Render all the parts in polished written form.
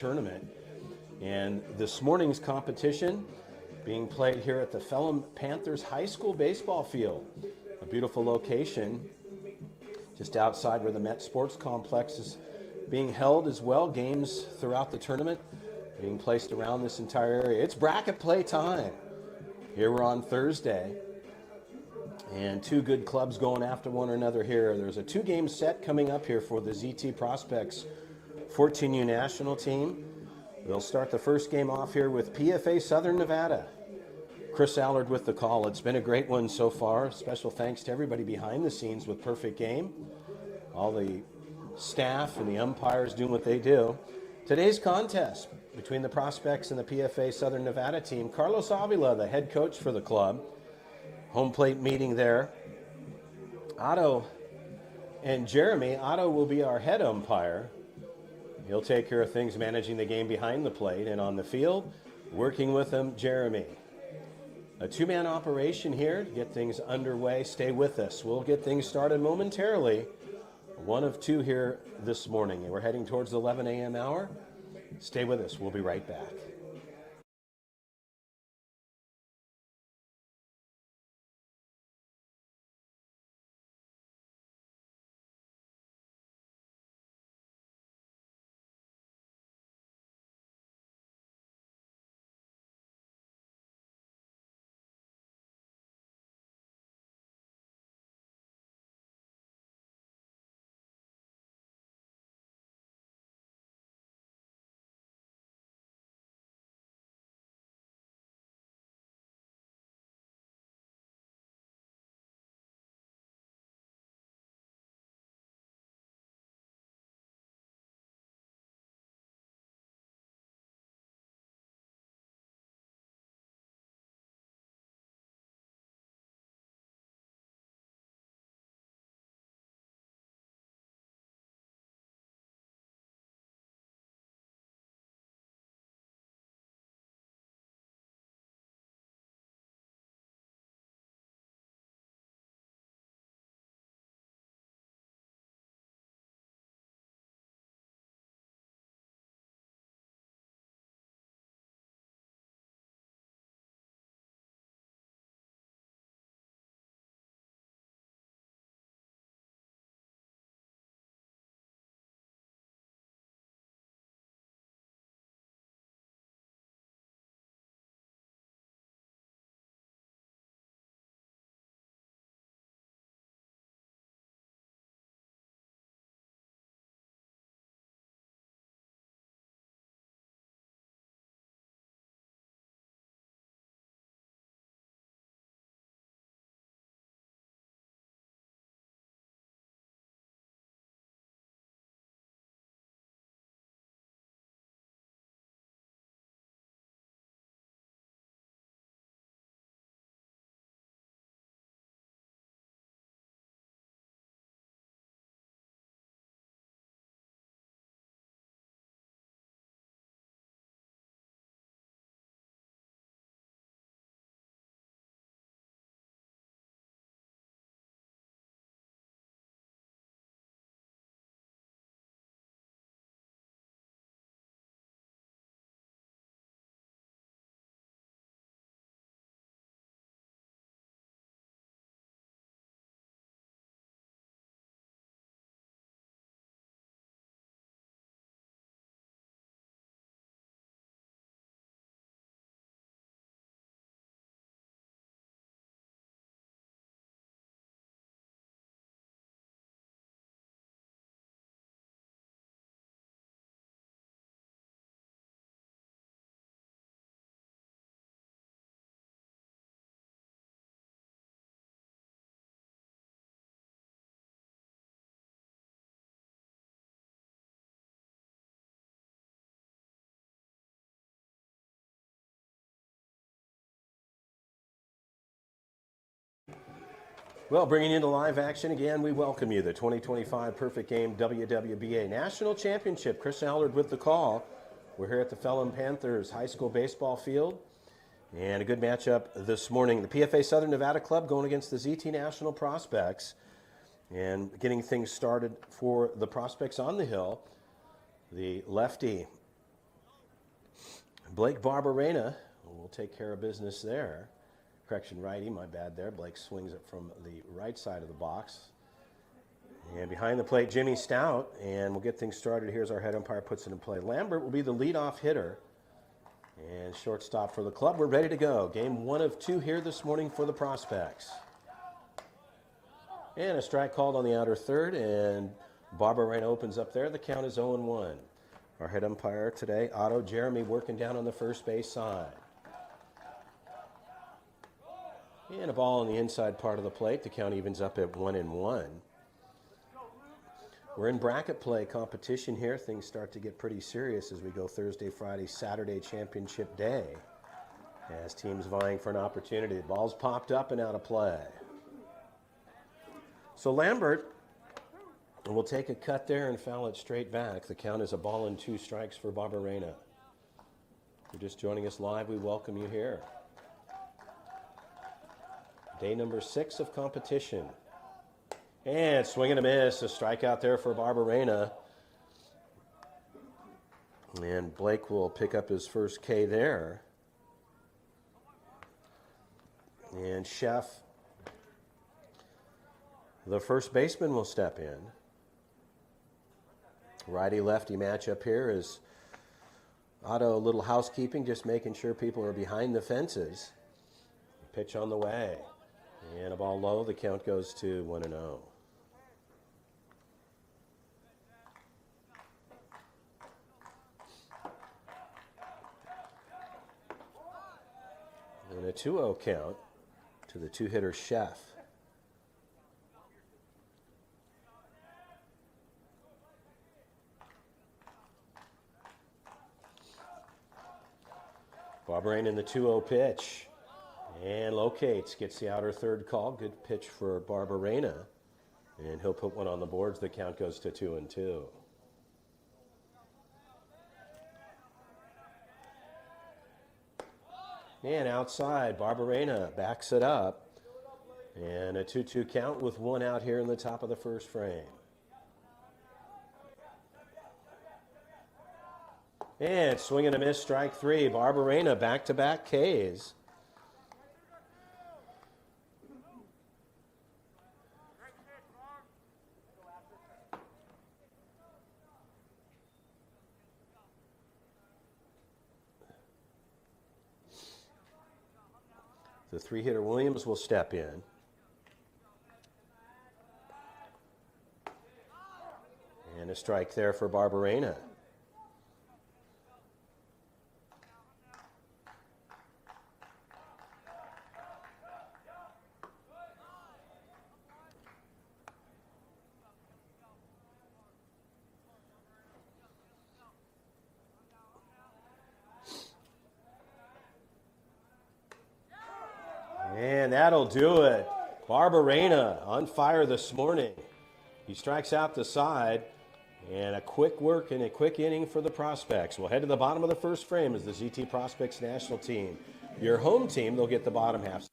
tournament. And this morning's competition being played here at the Phelan Panthers High School baseball field. A beautiful location just outside where the Met Sports Complex is being held as well. Games throughout the tournament being placed around this entire area. It's bracket play time. Here we're on Thursday. And two good clubs going after one another here. There's a two-game set coming up here for the ZT Prospects 14U national team. They'll start the first game off here with PFA Southern Nevada. Chris Allard with the call. It's been a great one so far. Special thanks to everybody behind the scenes with Perfect Game. All the staff and the umpires doing what they do. Today's contest between the Prospects and the PFA Southern Nevada team. Carlos Avila, the head coach for the club. Home plate meeting there. Otto and Jeremy. Otto will be our head umpire. He'll take care of things managing the game behind the plate, and on the field, working with him, Jeremy. A two-man operation here to get things underway. Stay with us. We'll get things started momentarily. One of two here this morning, and we're heading towards the 11 a.m. hour. Stay with us. We'll be right back. Well, bringing you to live action again, we welcome you. The 2025 Perfect Game WWBA National Championship. Chris Allard with the call. We're here at the Phelan Panthers High School baseball field. And a good matchup this morning. The PFA Southern Nevada Club going against the ZT National Prospects. And getting things started for the Prospects on the hill. The lefty Blake Barberena will take care of business there. Correction, righty, my bad there. Blake swings it from the right side of the box. And behind the plate, Jimmy Stout, and we'll get things started. Here's our head umpire, puts it in play. Lambert will be the leadoff hitter and shortstop for the club. We're ready to go. Game 1 of 2 here this morning for the Prospects. And a strike called on the outer third, and Barberena opens up there. The count is 0-1. Our head umpire today, Otto Jeremy, working down on the first base side. And a ball on the inside part of the plate. The count evens up at 1-1. We're in bracket play competition here. Things start to get pretty serious as we go Thursday, Friday, Saturday championship day. As teams vying for an opportunity. The ball's popped up and out of play. So Lambert will take a cut there and foul it straight back. The count is a ball and 2 strikes for Barberena. If you're just joining us live, we welcome you here. Day number 6 of competition. And swing and a miss, a strikeout there for Barberena. And Blake will pick up his first K there. And Chef, the first baseman, will step in. Righty-lefty matchup here is Otto, a little housekeeping, just making sure people are behind the fences. Pitch on the way. And a ball low, the count goes to 1-0. And a 2-0 count to the 2-hitter Chef. Barberena in the 2-0 pitch. And locates, gets the outer third call. Good pitch for Barberena. And he'll put one on the boards. The count goes to 2-2. And outside, Barberena backs it up. And a 2-2 count with 1 out here in the top of the first frame. And swing and a miss, strike 3. Barberena back-to-back Ks. The 3-hitter Williams will step in. And a strike there for Barberena. And that'll do it. Barberena on fire this morning. He strikes out the side. And a quick work and a quick inning for the Prospects. We'll head to the bottom of the first frame as the ZT Prospects national team. Your home team, they'll get the bottom half.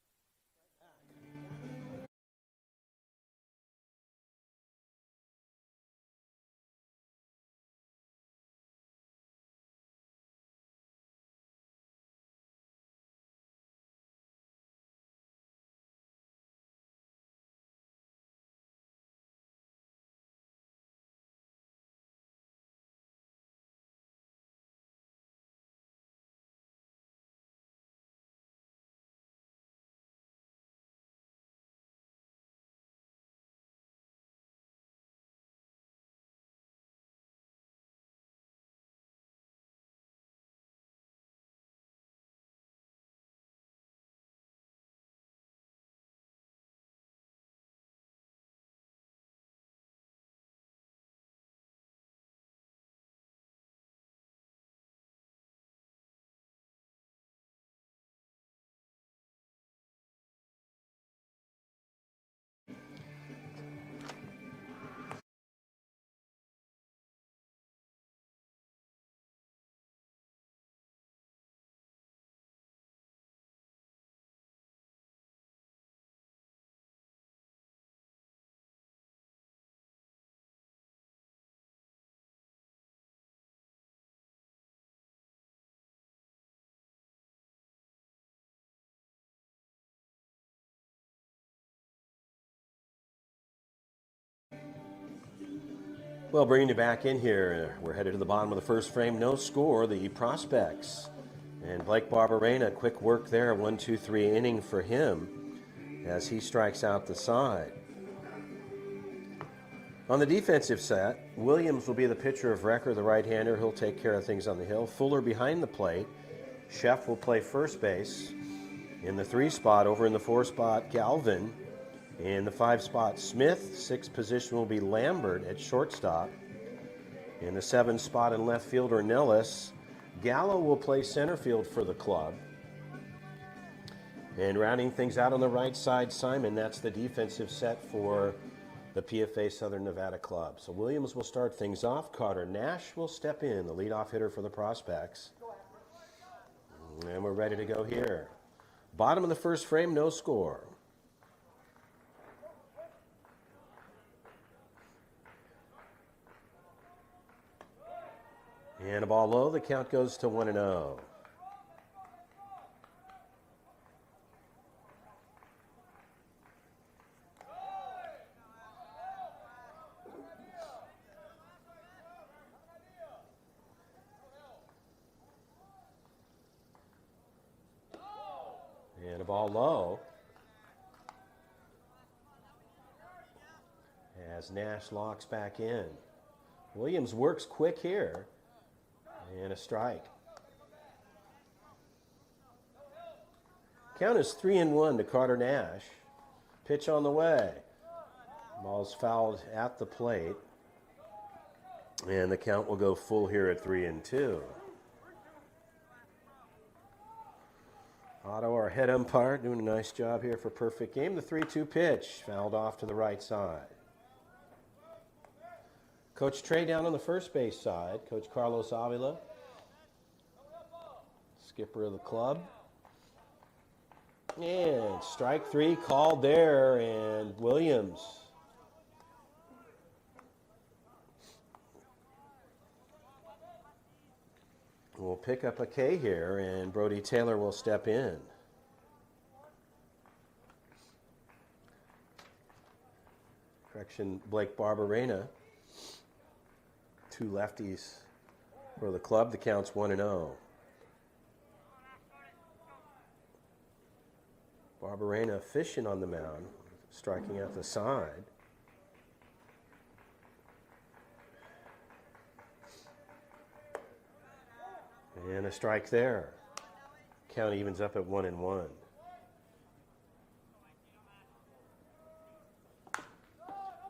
Well, bringing you back in here, we're headed to the bottom of the first frame. No score, the prospects. And Blake Barberena, quick work there, 1-2-3 inning for him as he strikes out the side. On the defensive set, Williams will be the pitcher of record, the right-hander. He'll take care of things on the hill. Fuller behind the plate. Sheff will play first base. In the 3 spot, over in the 4 spot, Galvin. In the 5 spot, Smith. 6th position will be Lambert at shortstop. In the 7 spot in left field, Ornelas. Gallo will play center field for the club. And rounding things out on the right side, Simon. That's the defensive set for the PFA Southern Nevada Club. So Williams will start things off. Carter Nash will step in, the leadoff hitter for the prospects. And we're ready to go here. Bottom of the first frame, no score. And a ball low, the count goes to 1-0. And a ball low. As Nash locks back in. Williams works quick here. And a strike. Count is 3-1 to Carter Nash. Pitch on the way. Ball's fouled at the plate. And the count will go full here at 3-2. Otto, our head umpire, doing a nice job here for perfect game. The 3-2 pitch, fouled off to the right side. Coach Trey down on the first base side. Coach Carlos Avila, skipper of the club. And strike 3 called there, and Williams will pick up a K here, and Brody Taylor will step in. Correction, Blake Barberena. 2 lefties for the club. The count's 1-0. Barberena fishing on the mound, striking at the side. And a strike there. Count evens up at 1-1.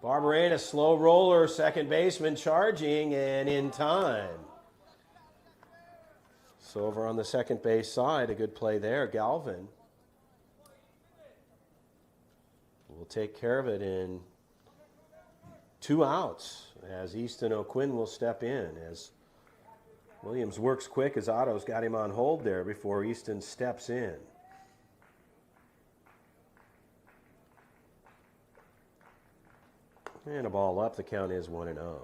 Barberena, slow roller, second baseman charging, and in time. So over on the second base side, a good play there. Galvin will take care of it in 2 outs as Easton O'Quinn will step in. As Williams works quick as Otto's got him on hold there before Easton steps in. And a ball up, the count is 1-0.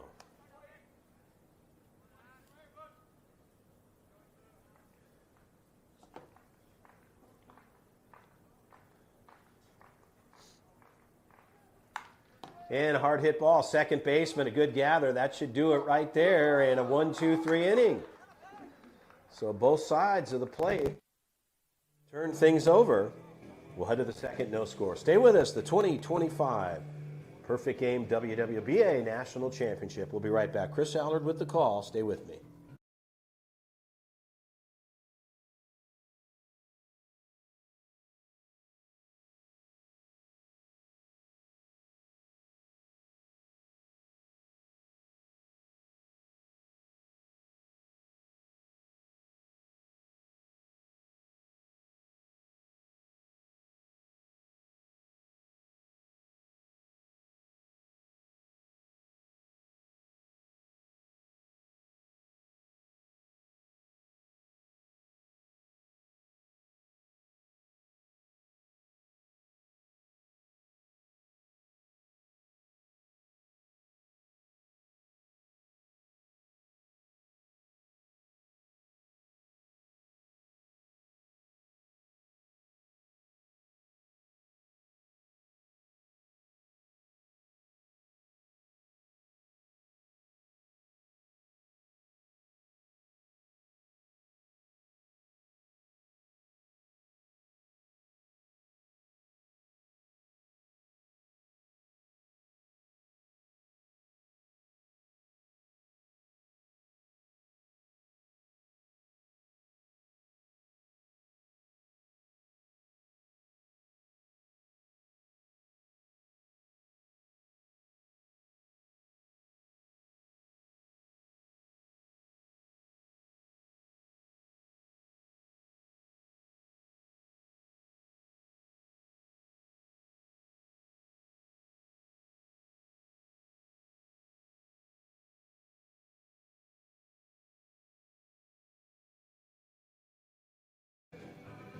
And a hard hit ball, second baseman, a good gather. That should do it right there in a 1-2-3 inning. So both sides of the plate turn things over. We'll head to the second, no score. Stay with us, the 2025 Perfect Game WWBA National Championship. We'll be right back. Chris Allard with the call. Stay with me.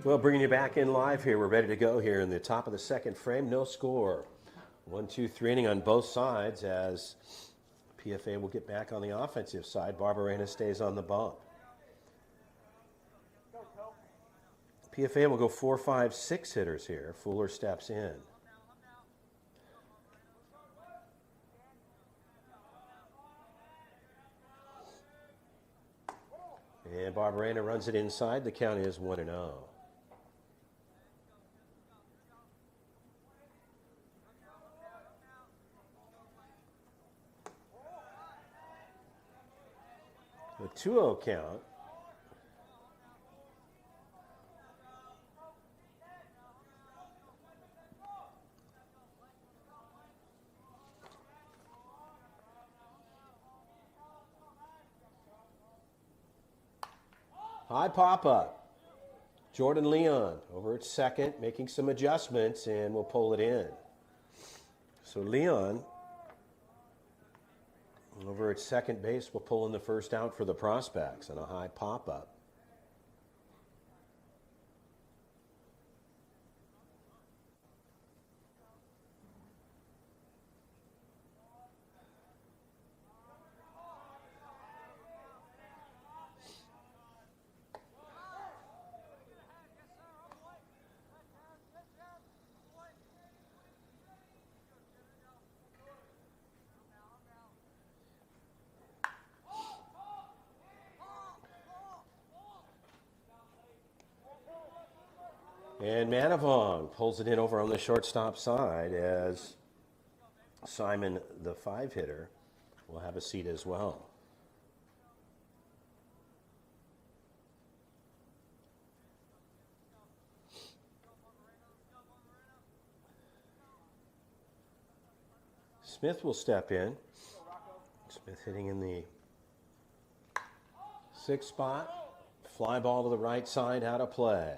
Well, bringing you back in live here. We're ready to go here in the top of the second frame. No score. 1-2-3 inning on both sides as PFA will get back on the offensive side. Barberena stays on the bump. PFA will go 4, 5, 6 hitters here. Fuller steps in. And Barberena runs it inside. The count is 1-0. The 2-0 count. High pop-up. Jordan Leon over at second, making some adjustments, and we'll pull it in. So Leon over at second base will pull in the first out for the Prospects and a high pop-up. And Manavong pulls it in over on the shortstop side as Simon, the 5-hitter, will have a seat as well. Smith will step in. Smith hitting in the 6th spot. Fly ball to the right side, out of play.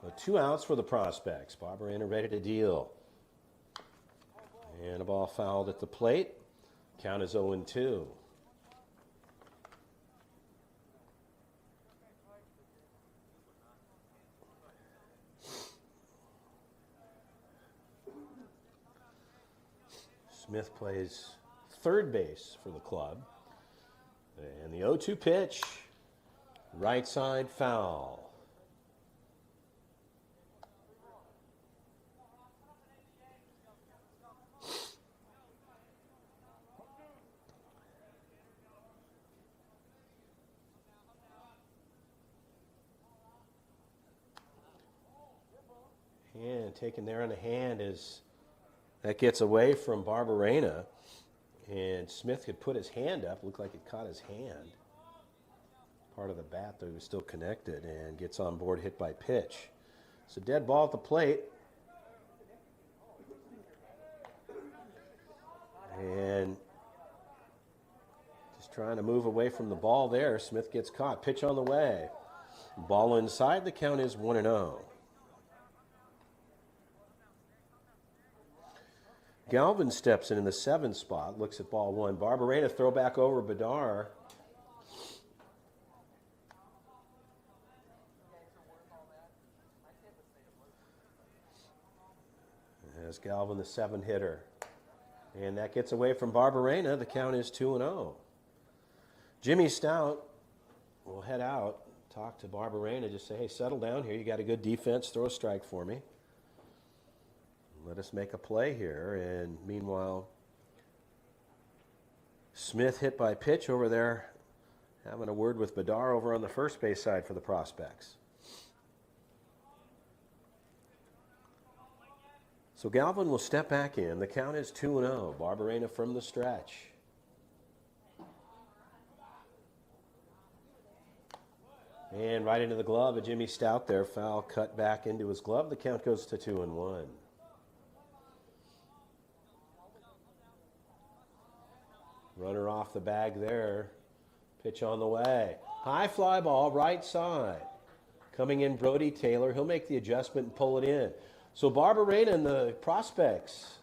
So 2 outs for the Prospects. Barberena ready to deal. And a ball fouled at the plate. Count is 0-2. Smith plays third base for the club. And the 0-2 pitch. Right side foul. And taken there on the hand as that gets away from Barberena. And Smith could put his hand up. Looked like it caught his hand. Part of the bat, though, he was still connected and gets on board, hit by pitch. It's a dead ball at the plate. And just trying to move away from the ball there. Smith gets caught. Pitch on the way. Ball inside. The count is 1-0. Galvin steps in the 7th spot, looks at ball 1. Barberena throw back over Bedar. As Galvin, the 7-hitter. And that gets away from Barberena. The count is 2-0. Jimmy Stout will head out, talk to Barberena, just say, hey, settle down here. You got a good defense. Throw a strike for me. Let us make a play here. And meanwhile, Smith hit by pitch over there, having a word with Bedar over on the first base side for the Prospects. So Galvin will step back in. The count is 2-0. Barberena from the stretch. And right into the glove of Jimmy Stout there. Foul cut back into his glove. The count goes to 2-1. Runner off the bag there. Pitch on the way. High fly ball, right side. Coming in Brody Taylor. He'll make the adjustment and pull it in. So Barberena and the Prospects,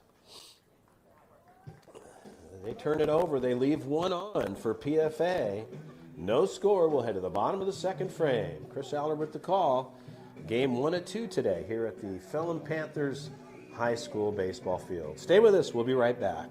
They turn it over. They leave one on for PFA. No score. We'll head to the bottom of the second frame. Chris Aller with the call. Game 1 of 2 today here at the Pelham Panthers High School baseball field. Stay with us. We'll be right back.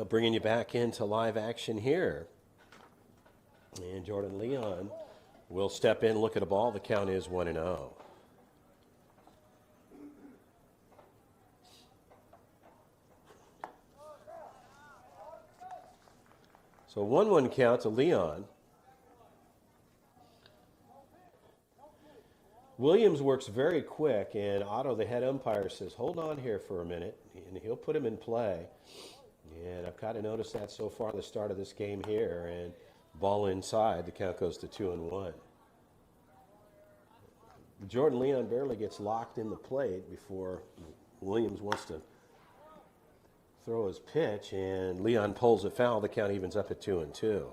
Bringing you back into live action here. And Jordan Leon will step in, look at a ball. The count is 1-0. So 1-1 count to Leon. Williams works very quick, and Otto, the head umpire, says, hold on here for a minute, and he'll put him in play. And I've kind of noticed that so far at the start of this game here. And ball inside, the count goes to 2-1. Jordan Leon barely gets locked in the plate before Williams wants to throw his pitch, and Leon pulls it foul. The count evens up at 2-2.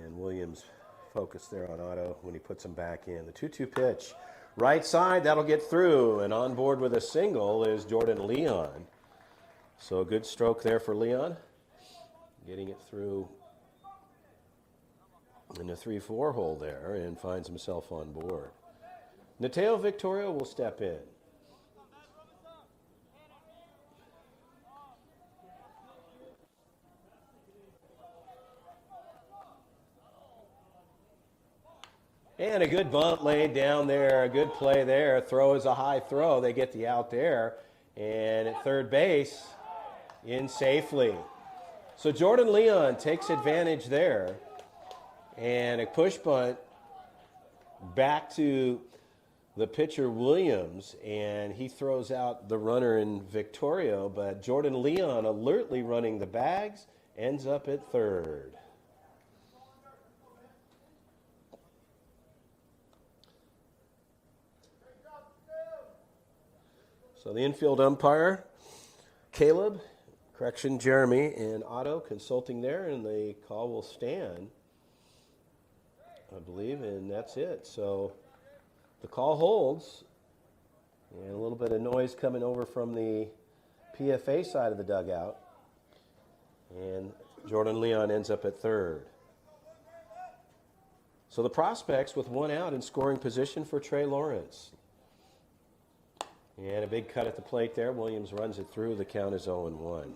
And Williams focused there on Otto when he puts him back in. The 2-2 pitch. Right side, that'll get through. And on board with a single is Jordan Leon. So a good stroke there for Leon. Getting it through in the 3-4 hole there and finds himself on board. Nateo Victorio will step in. And a good bunt laid down there, a good play there. Throw is a high throw. They get the out there. And at third base, in safely. So Jordan Leon takes advantage there. And a push bunt back to the pitcher Williams. And he throws out the runner in Victorio. But Jordan Leon, alertly running the bags, ends up at third. So the infield umpire, Caleb, Jeremy, and Otto consulting there, and the call will stand, I believe, and that's it. So the call holds, and a little bit of noise coming over from the PFA side of the dugout, and Jordan Leon ends up at third. So the prospects with one out in scoring position for Trey Lawrence. And a big cut at the plate there. Williams runs it through. The count is 0-1.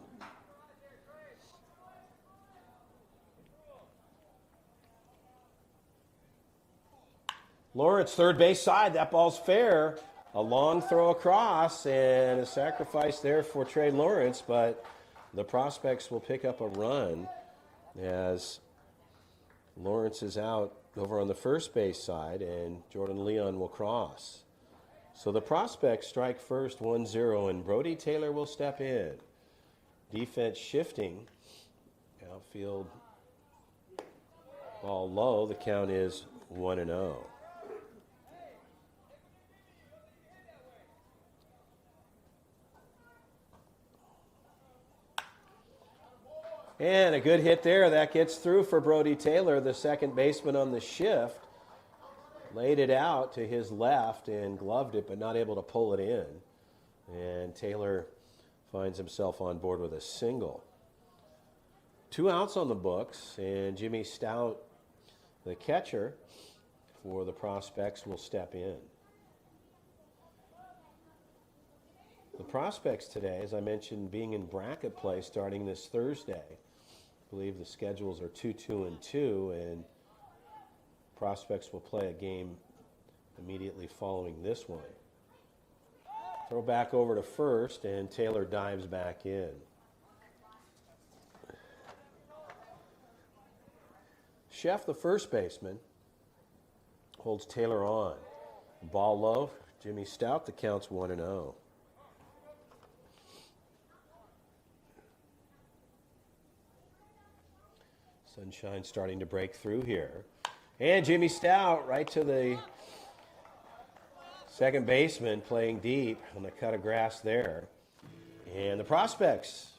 Lawrence, third base side. That ball's fair. A long throw across and a sacrifice there for Trey Lawrence, but the prospects will pick up a run as Lawrence is out over on the first base side and Jordan Leon will cross. So the prospects strike first 1-0, and Brody Taylor will step in. Defense shifting. Outfield ball low. The count is 1-0. And a good hit there. That gets through for Brody Taylor, the second baseman on the shift. Laid it out to his left and gloved it, but not able to pull it in. And Taylor finds himself on board with a single. 2 outs on the books, and Jimmy Stout, the catcher for the Prospects, will step in. The Prospects today, as I mentioned, being in bracket play starting this Thursday. I believe the schedules are 2-2-2, and Prospects will play a game immediately following this one. Throw back over to first, and Taylor dives back in. Sheff, the first baseman, holds Taylor on. Ball low. Jimmy Stout, the count's 1-0. Sunshine starting to break through here. And Jimmy Stout right to the second baseman, playing deep on the cut of grass there. And the Prospects,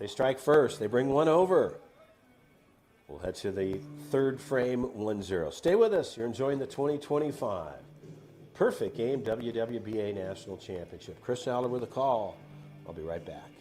they strike first. They bring one over. We'll head to the third frame, 1-0. Stay with us. You're enjoying the 2025 Perfect Game WWBA National Championship. Chris Aller with a call. I'll be right back.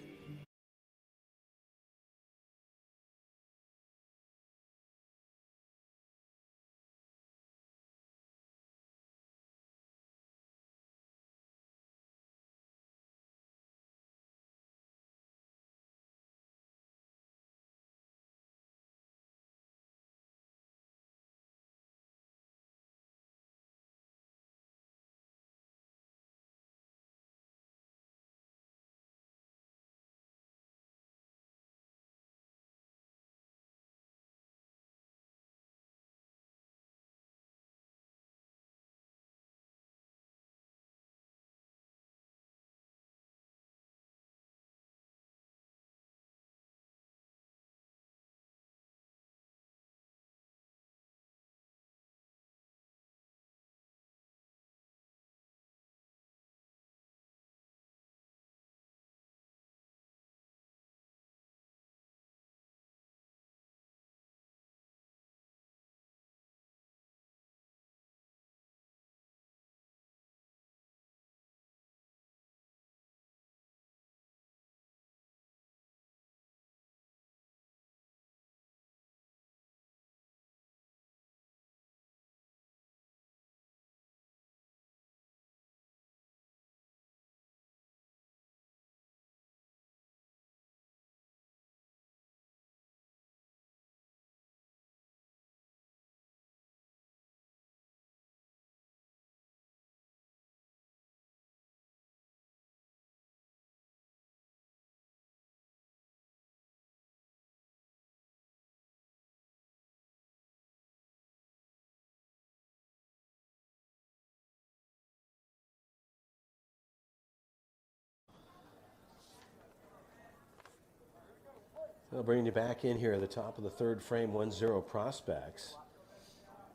I'll bring you back in here at the top of the third frame, 1-0 Prospects.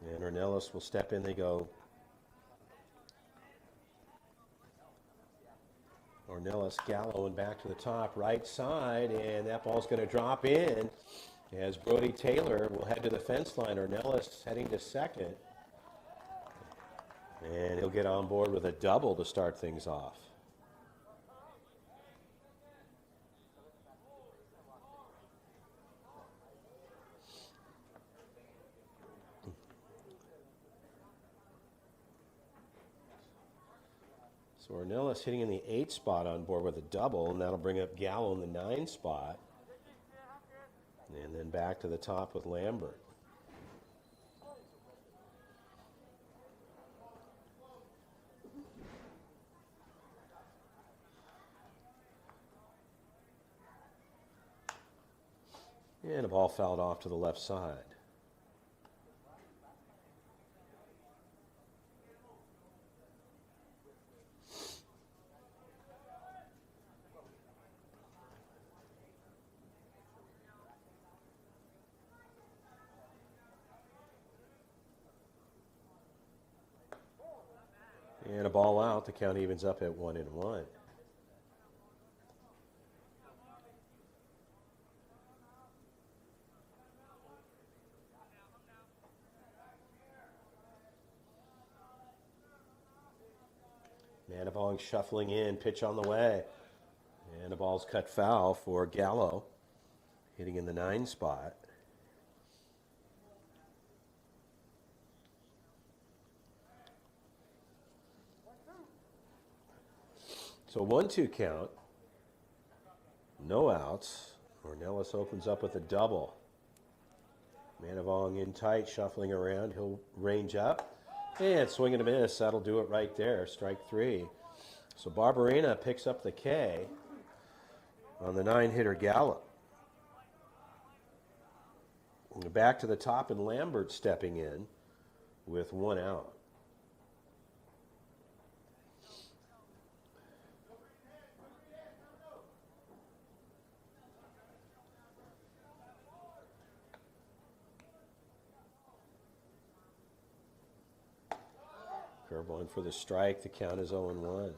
And Ornelas will step in. They go Ornelas, Gallo, and back to the top right side. And that ball's going to drop in as Brody Taylor will head to the fence line. Ornelas heading to second. And he'll get on board with a double to start things off. So Ornelas hitting in the 8 spot on board with a double, and that'll bring up Gallo in the 9 spot. And then back to the top with Lambert. And a ball fouled off to the left side. And a ball out. The count evens up at 1-1. Manabong shuffling in, pitch on the way. And And the ball's cut foul for Gallo, hitting in the 9 spot. So 1-2 count. No outs. Ornelas opens up with a double. Manavong in tight, shuffling around. He'll range up. And swing and a miss. That'll do it right there. Strike 3. So Barberena picks up the K on the 9-hitter Gallo. Back to the top, and Lambert stepping in with 1 out. Curveball in for the strike. The count is 0-1.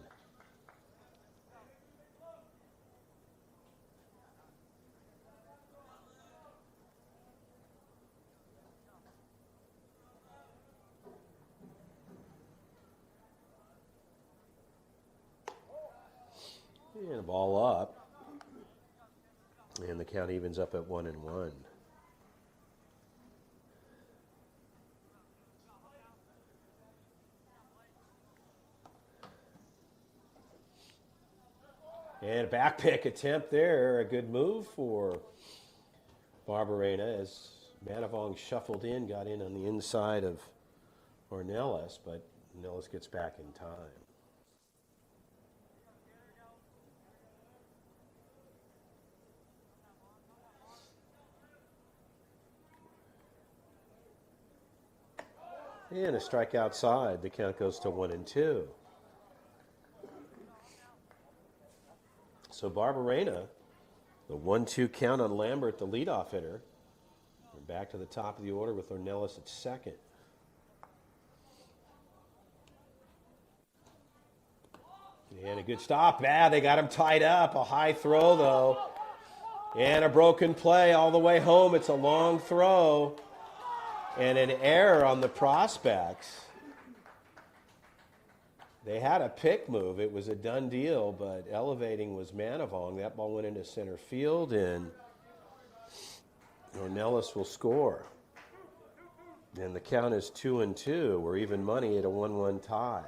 And a ball up. And the count evens up at 1-1. And a back pick attempt there. A good move for Barberena as Manavong shuffled in, got in on the inside of Ornelas, but Ornelas gets back in time. And a strike outside. The count goes to 1-2. So Barberena, the 1-2 count on Lambert, the leadoff hitter. We're back to the top of the order with Ornelas at second. And a good stop. They got him tied up. A high throw, though. And a broken play all the way home. It's a long throw. And an error on the prospects. They had a pick move. It was a done deal, but elevating was Manavong. That ball went into center field, and Ornelas will score. And the count is 2-2. We're even money at a 1-1 tie.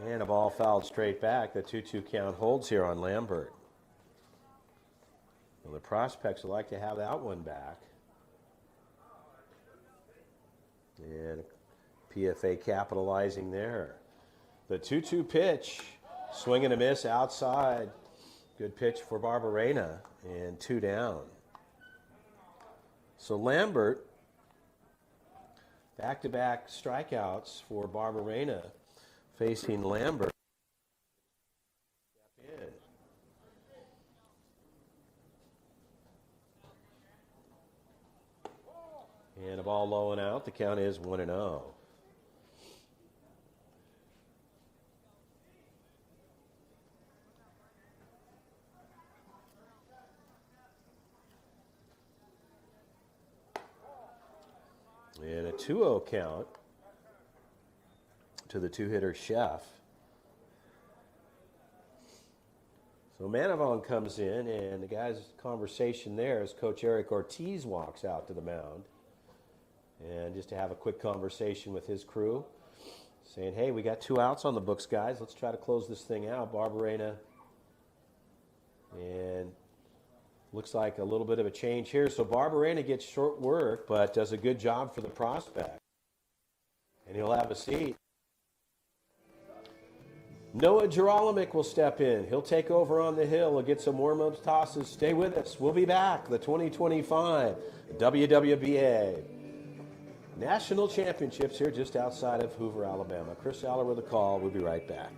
And a ball fouled straight back. The 2-2 count holds here on Lambert. Well, the prospects would like to have that one back. And PFA capitalizing there. The 2-2 pitch. Swing and a miss outside. Good pitch for Barberena. And 2 down. So Lambert, back-to-back strikeouts for Barberena. Facing Lambert. And a ball low and out. The count is 1-0. And a 2-0 count to the 2-hitter Chef. So Manavong comes in, and the guy's conversation there as Coach Eric Ortiz walks out to the mound. And just to have a quick conversation with his crew, saying, hey, we got 2 outs on the books, guys. Let's try to close this thing out. Barberena. And looks like a little bit of a change here. So Barberena gets short work, but does a good job for the prospect. And he'll have a seat. Noah Gerolimic will step in. He'll take over on the hill. He'll get some warm-up tosses. Stay with us. We'll be back. The 2025 WWBA National Championships here just outside of Hoover, Alabama. Chris Aller with a call. We'll be right back.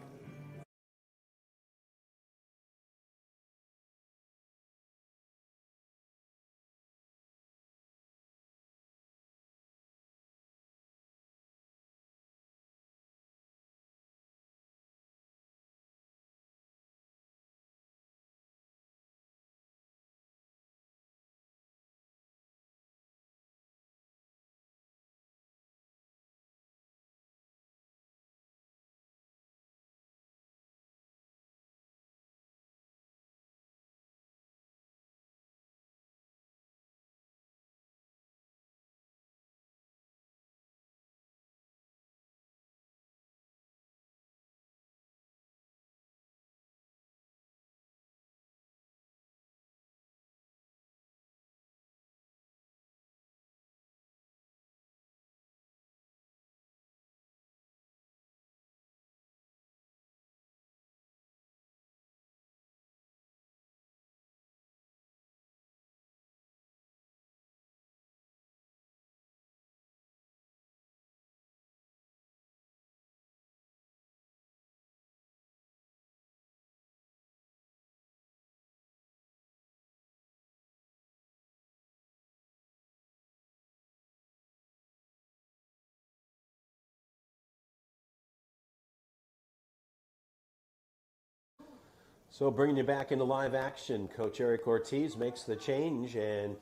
So bringing you back into live action, Coach Eric Ortiz makes the change, and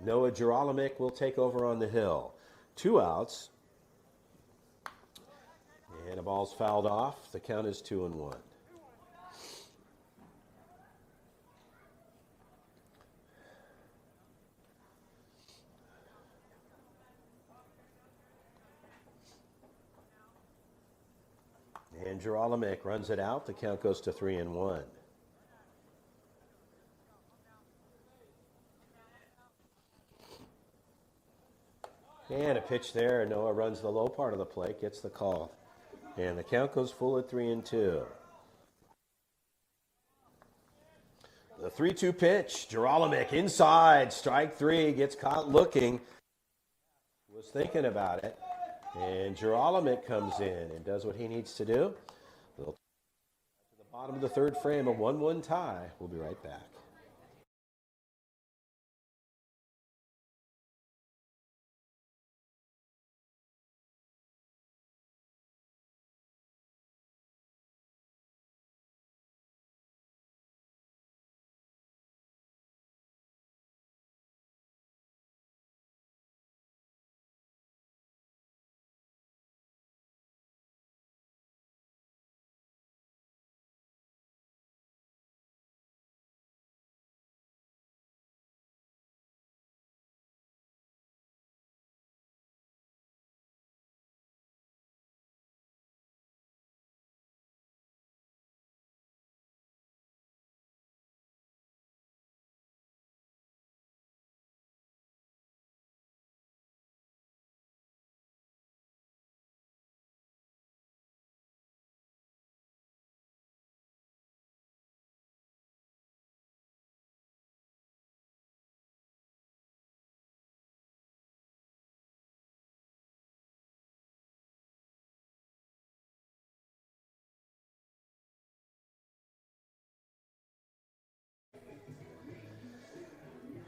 Noah Gerolimic will take over on the hill. 2 outs, and the ball's fouled off. The count is 2-1. And Gerolimic runs it out. The count goes to 3-1. And a pitch there. Noah runs the low part of the plate, gets the call. And the count goes full at 3-2. The 3-2 pitch. Gerolimic inside. Strike 3. Gets caught looking. Was thinking about it. And Gerolimic comes in and does what he needs to do. To the bottom of the third frame, a 1-1 tie. We'll be right back.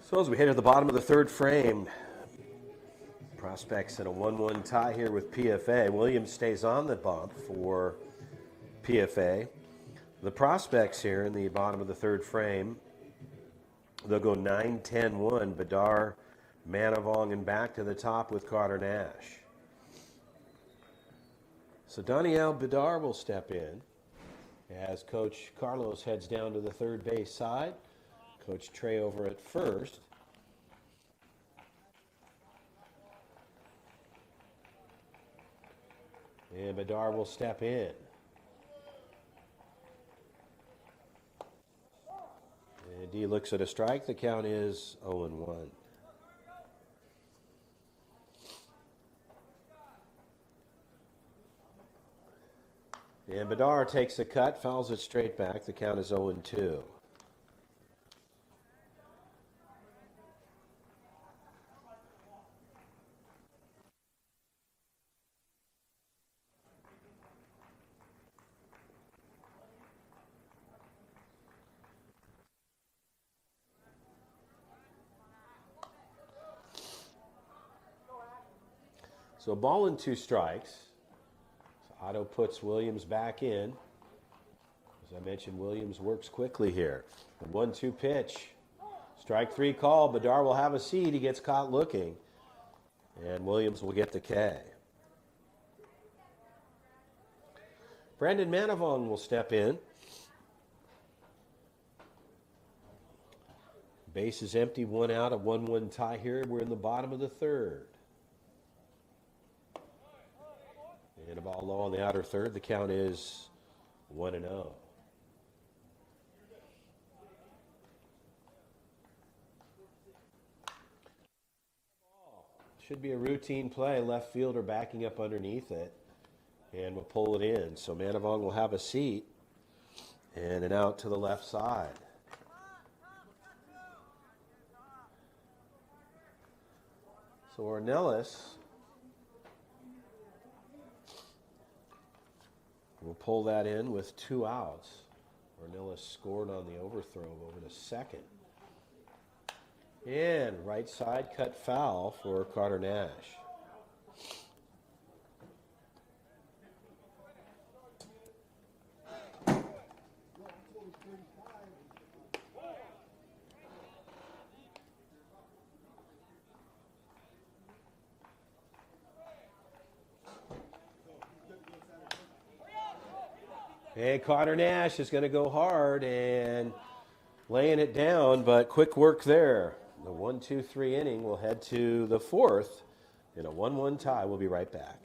So as we head to the bottom of the third frame, prospects in a 1-1 tie here with PFA. Williams stays on the bump for PFA. The prospects here in the bottom of the third frame, they'll go 9-10-1. Bedar, Manavong, and back to the top with Carter Nash. So Daniel Bedar will step in as Coach Carlos heads down to the third base side. Coach Trey over at first. And Bedar will step in. And he looks at a strike. The count is 0-1. And Bedar takes a cut, fouls it straight back. The count is 0-2. So ball and 2 strikes. So Otto puts Williams back in. As I mentioned, Williams works quickly here. The 1-2 pitch. Strike 3 call. Bedar will have a seat. He gets caught looking. And Williams will get the K. Brandon Manavong will step in. Base is empty, 1 out, a 1-1 tie here. We're in the bottom of the third. And a ball low on the outer third. The count is 1-0. Should be a routine play. Left fielder backing up underneath it. And we'll pull it in. So Manavong will have a seat. And an out to the left side. So Ornelas will pull that in with 2 outs. Ornelas scored on the overthrow over to second. And right side cut foul for Carter Nash. And Connor Nash is going to go hard and laying it down, but quick work there. The 1-2-3 inning will head to the fourth in a 1-1 tie. We'll be right back.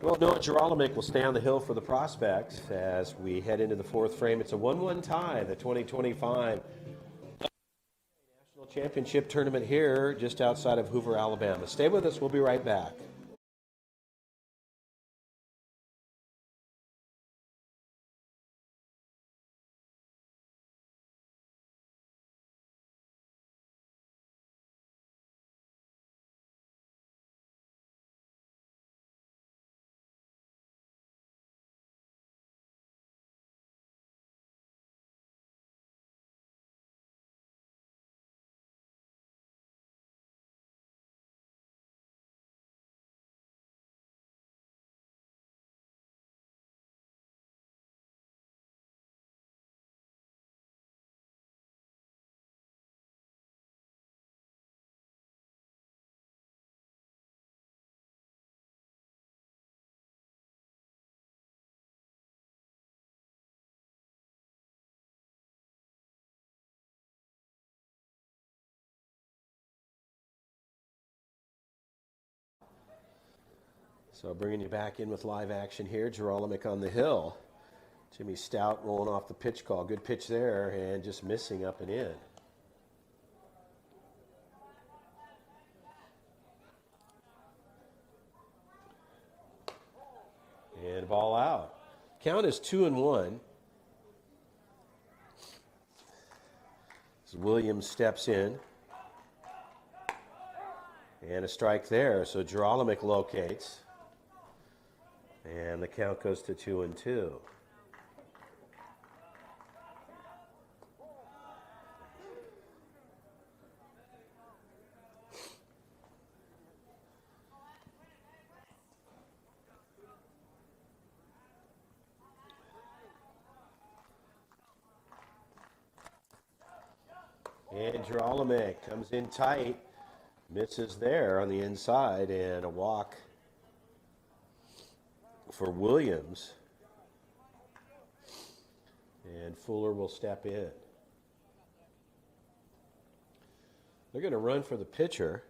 Well, Noah Geralamick will stay on the hill for the Prospects as we head into the fourth frame. It's a 1-1 tie, the 2025 National Championship Tournament here just outside of Hoover, Alabama. Stay with us. We'll be right back. So bringing you back in with live action here. Geralamick on the hill. Jimmy Stout rolling off the pitch call. Good pitch there and just missing up and in. And ball out. Count is 2-1. As Williams steps in. And a strike there. So Geralamick locates. And the count goes to 2-2. And Geralamick comes in tight, misses there on the inside, and a walk for Williams. And Fuller will step in. They're going to run for the pitcher.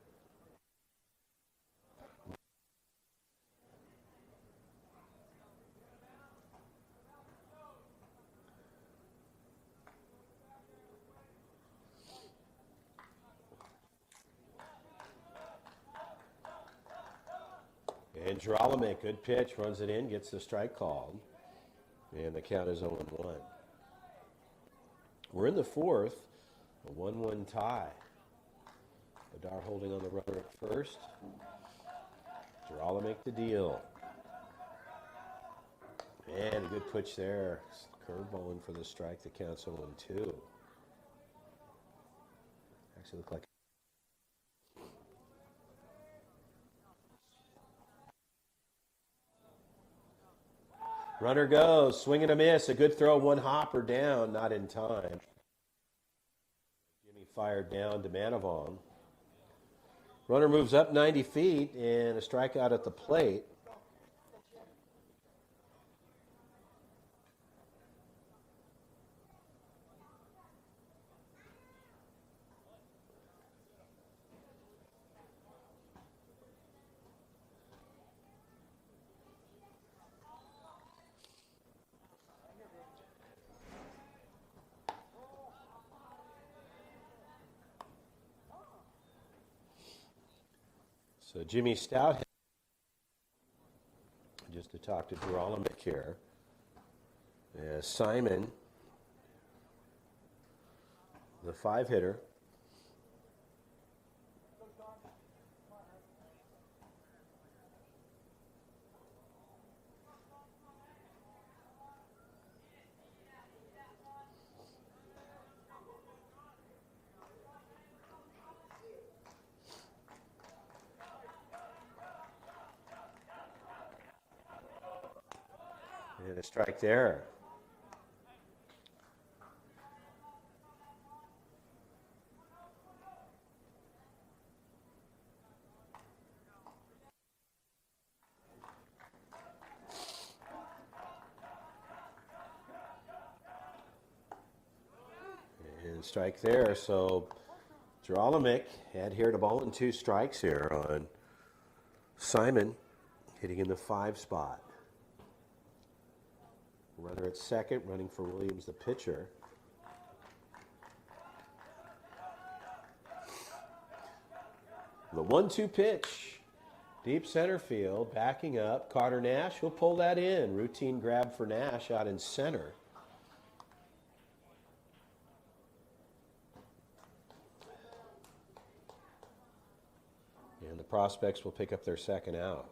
And Geralamick, good pitch, runs it in, gets the strike called. And the count is 0-1. We're in the fourth, a 1-1 tie. Bedard holding on the runner at first. Geralamick the deal. And a good pitch there. Curveball in for the strike. The count's 0-2. Actually looked like runner goes, swing and a miss, a good throw, one hopper down, not in time. Jimmy fired down to Manavong. Runner moves up 90 feet and a strikeout at the plate. So Jimmy Stout, just to talk to Geralamick here. Simon, the 5-hitter. And a strike there. And strike there. So Geralamick had here to ball and 2 strikes here on Simon, hitting in the 5 spot. Runner at second, running for Williams, the pitcher. The 1-2 pitch. Deep center field, backing up. Carter Nash will pull that in. Routine grab for Nash out in center. And the Prospects will pick up their second out.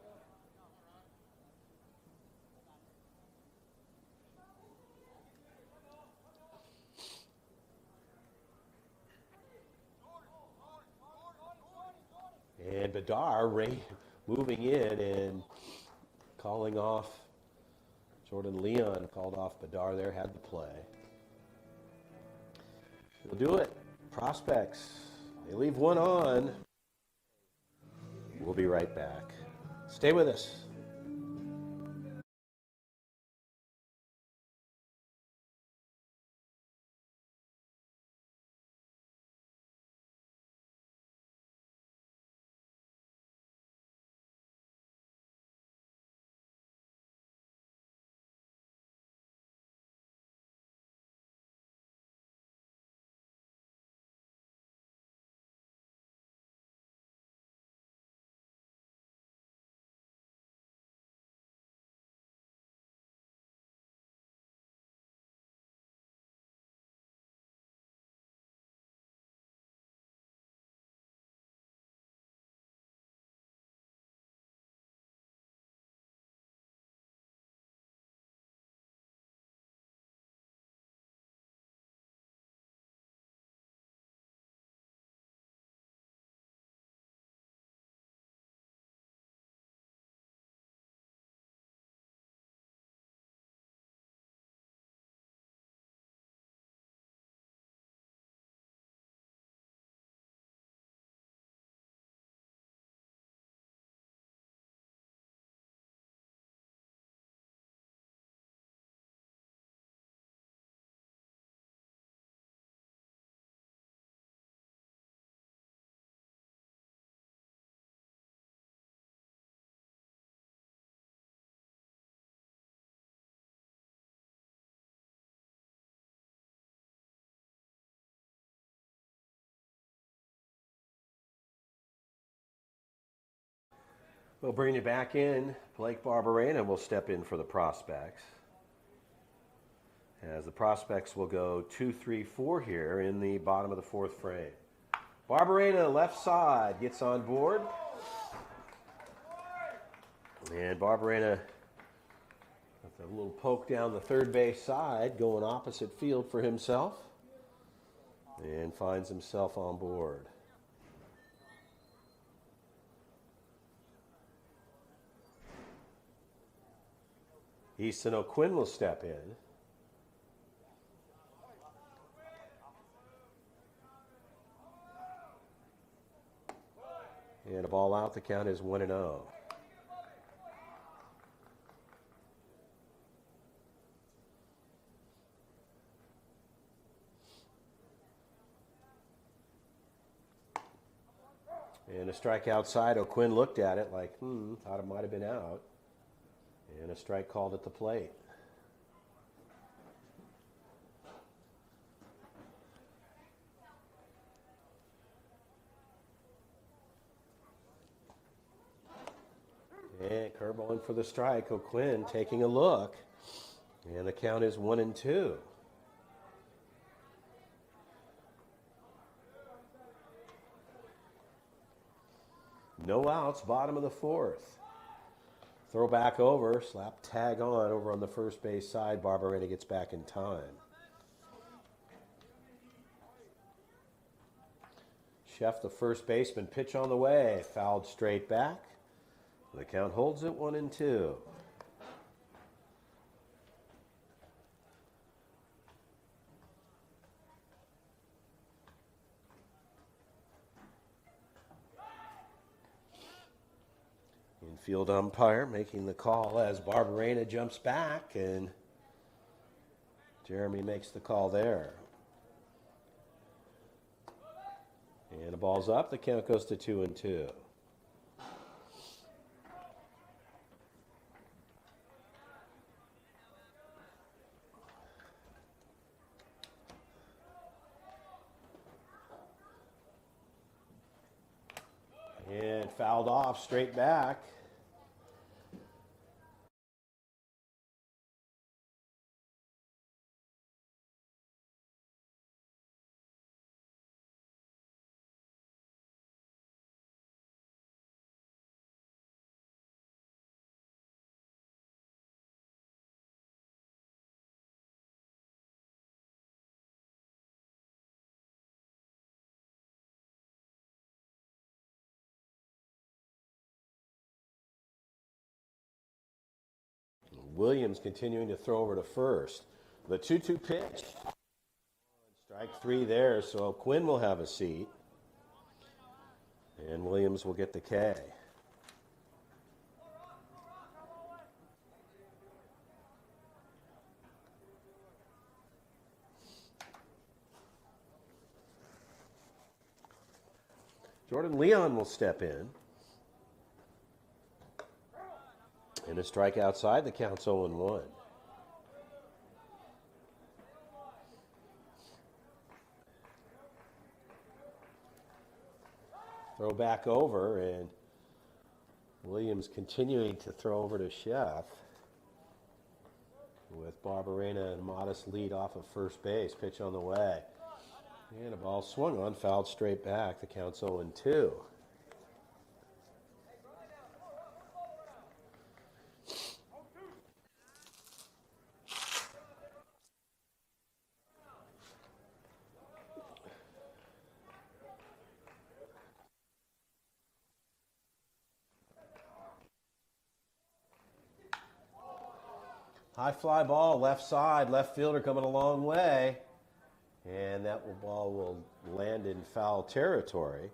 And Bedard moving in and calling off. Jordan Leon called off Bedard there, had the play. We'll do it. Prospects, they leave one on. We'll be right back. Stay with us. We'll bring you back in. Blake Barberena will step in for the Prospects. As the Prospects will go 2-3-4 here in the bottom of the 4th frame. Barberena, left side, gets on board. And Barberena, with a little poke down the third base side, going opposite field for himself. And finds himself on board. Easton O'Quinn will step in. And a ball out, the count is 1-0. And a strike outside. O'Quinn looked at it like, thought it might have been out. And a strike called at the plate. Curveball in for the strike. O'Quinn taking a look. And the count is 1-2. No outs, bottom of the fourth. Throw back over, slap tag on over on the first base side. Barberena gets back in time. Chef, the first baseman, pitch on the way. Fouled straight back. The count holds it 1-2. Infield umpire making the call as Barberena jumps back, and Jeremy makes the call there. And the ball's up. The count goes to 2-2. And fouled off straight back. Williams continuing to throw over to first. The 2-2 pitch. Strike three there, so Quinn will have a seat. And Williams will get the K. Jordan Leon will step in. And a strike outside, the count's 0-1. Throw back over, and Williams continuing to throw over to Chef. With Barberena and modest lead off of first base. Pitch on the way. And a ball swung on, fouled straight back. The count's 0-2. High fly ball, left side, left fielder coming a long way. And that ball will land in foul territory.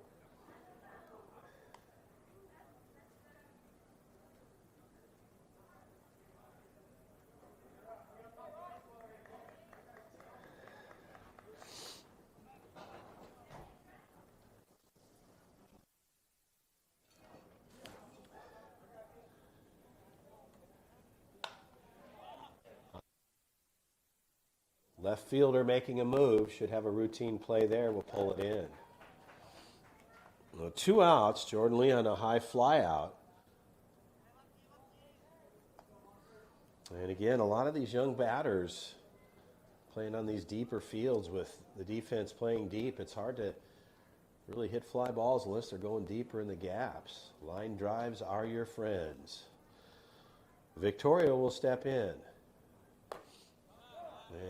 Left fielder making a move, should have a routine play there, will pull it in. Well, 2 outs, Jordan Leon a high fly out. And again, a lot of these young batters playing on these deeper fields with the defense playing deep, it's hard to really hit fly balls unless they're going deeper in the gaps. Line drives are your friends. Victoria will step in.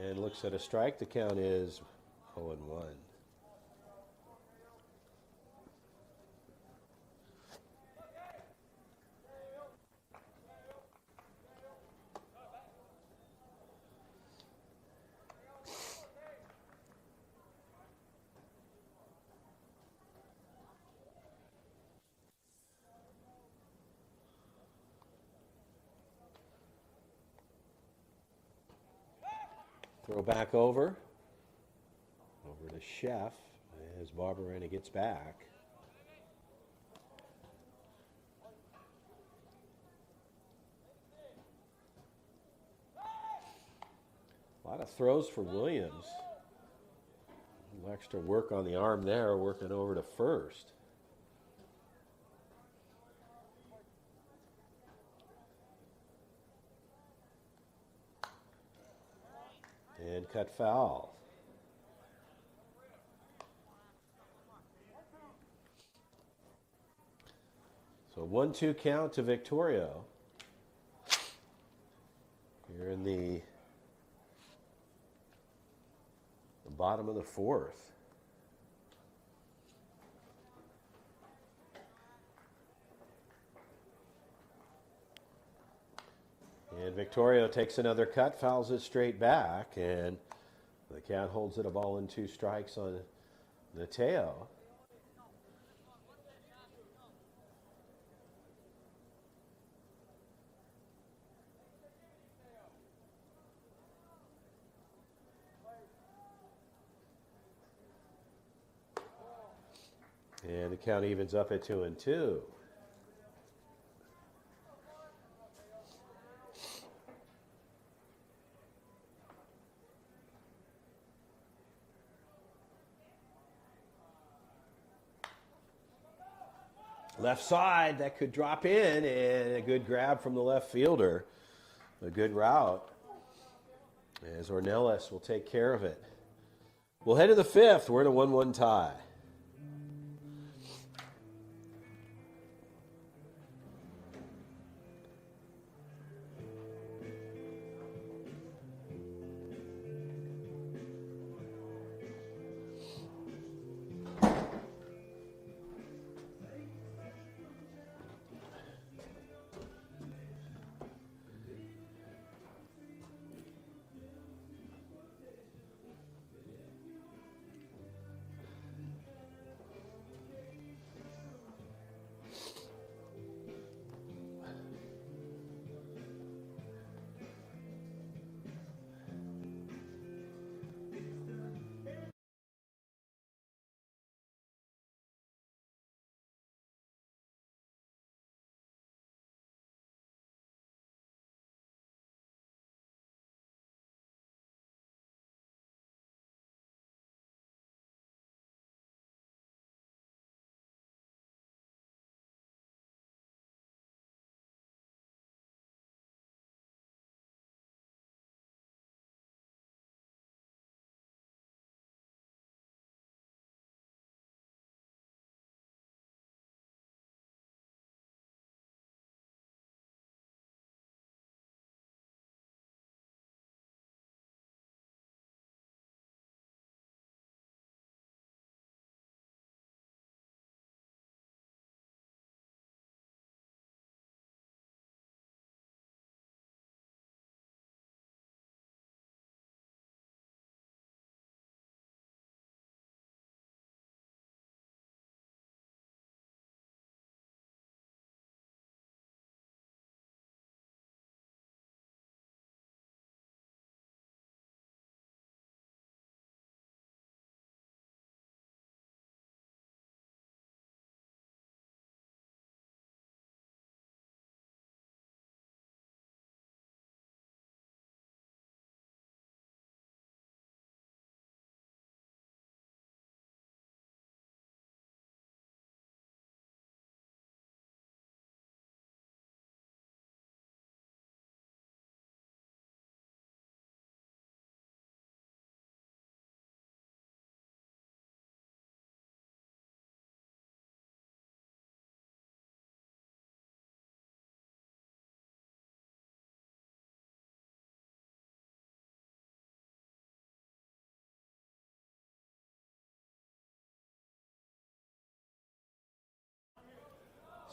And looks at a strike. The count is 0-1. Throw back over to Chef as Barberena gets back. A lot of throws for Williams. A little extra work on the arm there, working over to first. And cut foul. So 1-2 count to Victorio. Here in the bottom of the fourth. And Victorio takes another cut, fouls it straight back, and the count holds it a ball and 2 strikes on Mateo. And the count evens up at 2-2. Left side, that could drop in, and a good grab from the left fielder. A good route, as Ornelas will take care of it. We'll head to the fifth. We're in a 1-1 tie.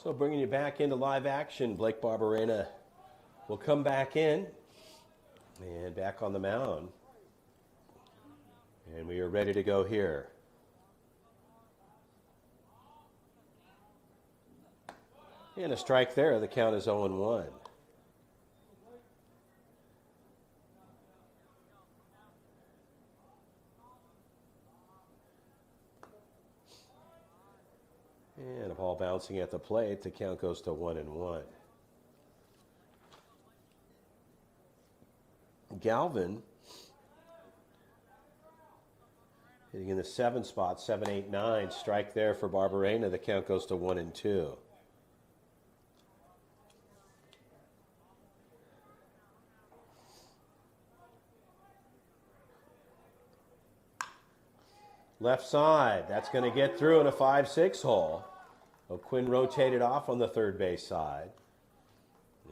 So bringing you back into live action, Blake Barberena will come back in and back on the mound. And we are ready to go here. And a strike there. The count is 0-1. And a ball bouncing at the plate. The count goes to 1-1. Galvin hitting in the 7 spot, 7-8-9. Strike there for Barberena. The count goes to 1-2. Left side. That's going to get through in a 5-6 hole. O'Quinn rotated off on the third base side.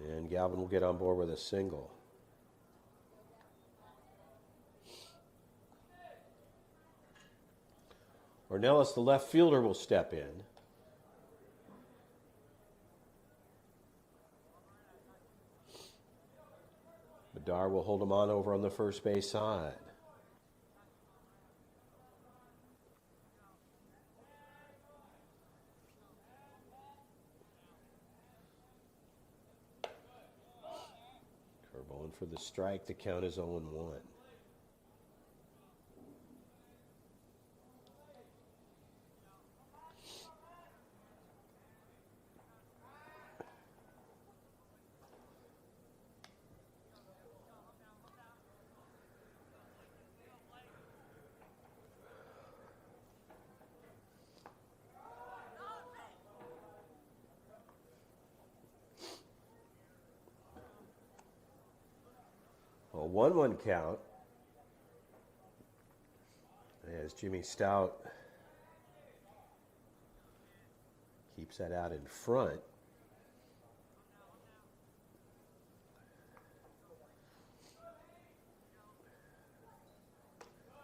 And Galvin will get on board with a single. Ornelas, the left fielder, will step in. Bedard will hold him on over on the first base side. Curveball in for the strike. The count is 0-1. A 1-1 count as Jimmy Stout keeps that out in front.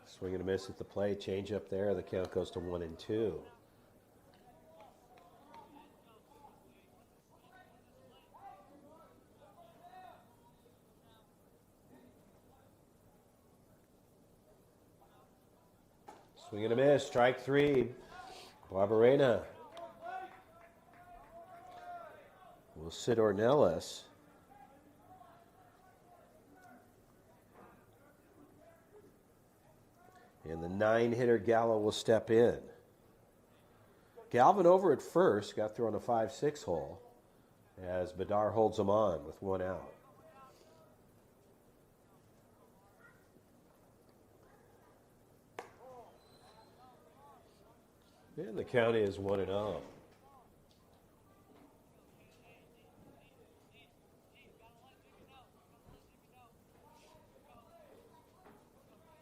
Swing and a miss at the plate. Change up there. The count goes to 1-2. Swing and a miss. Strike 3. Barberena will sit Ornelas. And the 9-hitter Gallo will step in. Galvin over at first, got through on a 5-6 hole as Bedard holds him on with 1 out. And the count is 1-0.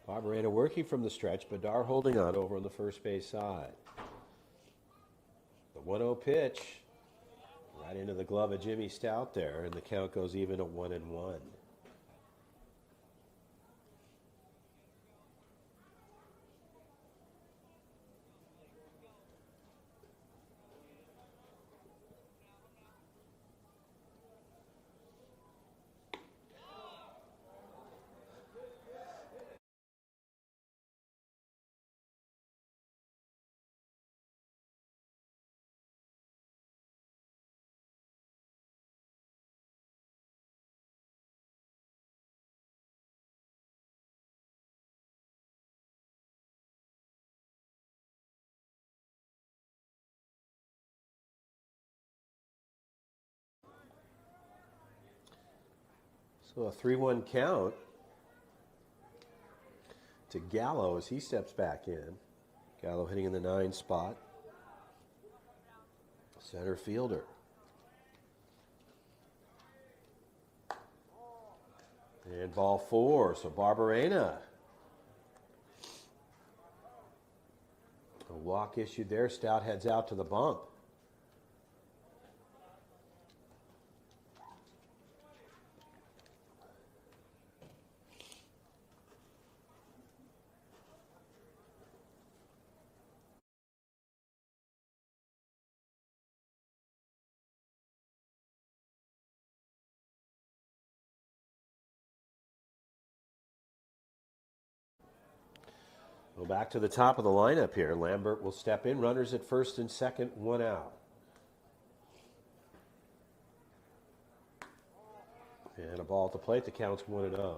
Barberena working from the stretch, Bedard holding on over on the first base side. The 1-0 pitch right into the glove of Jimmy Stout there, and the count goes even at 1-1. So a 3-1 count to Gallo as he steps back in. Gallo hitting in the 9 spot. Center fielder. And ball 4, so Barberena. A walk issued there. Stout heads out to the bump. Go back to the top of the lineup here. Lambert will step in. Runners at first and second, 1 out. And a ball at the plate. The count's 1-0.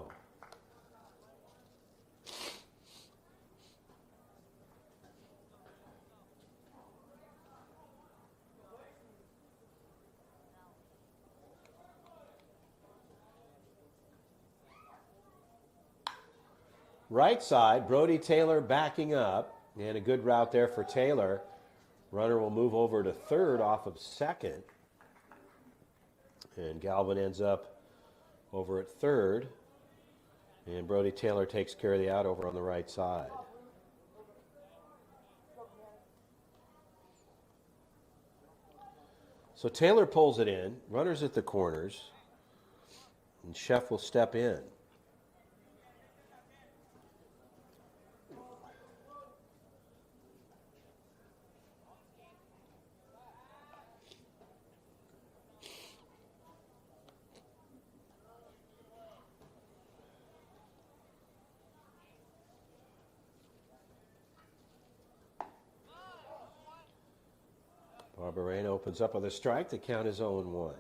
Right side, Brody Taylor backing up, and a good route there for Taylor. Runner will move over to third off of second, and Galvin ends up over at third, and Brody Taylor takes care of the out over on the right side. So Taylor pulls it in, runners at the corners, and Chef will step in. Barberena opens up with a strike. The count is 0-1.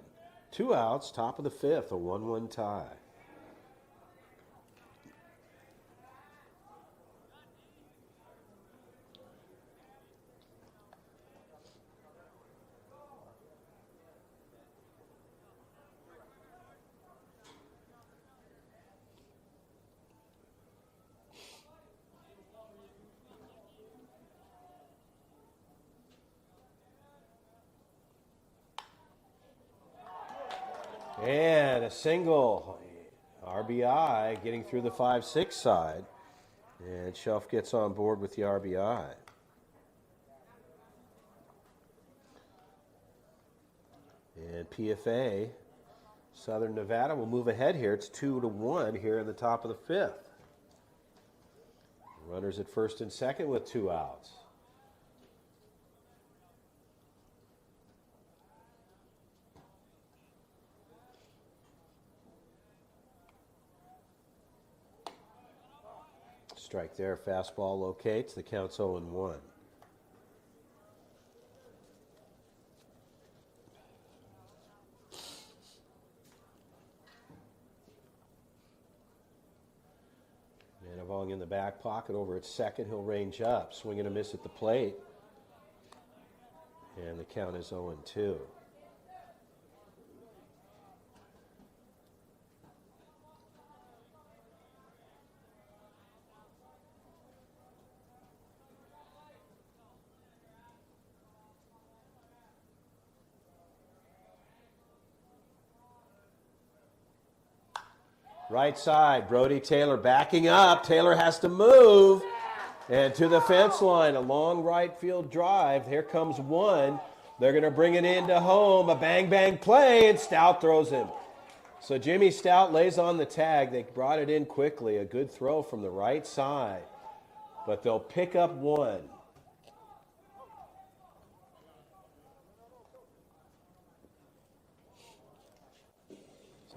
2 outs, top of the fifth, a 1-1 tie. And a single. RBI getting through the 5-6 side. And Shelf gets on board with the RBI. And PFA, Southern Nevada, will move ahead here. It's 2-1 here in the top of the fifth. Runners at first and second with 2 outs. Strike there, fastball locates, the count's 0-1. Manavong in the back pocket over at second, he'll range up, swing and a miss at the plate. And the count is 0-2. Right side, Brody Taylor backing up. Taylor has to move. And to the fence line, a long right field drive. Here comes one. They're going to bring it into home. A bang-bang play, and Stout throws him. So Jimmy Stout lays on the tag. They brought it in quickly. A good throw from the right side. But they'll pick up one.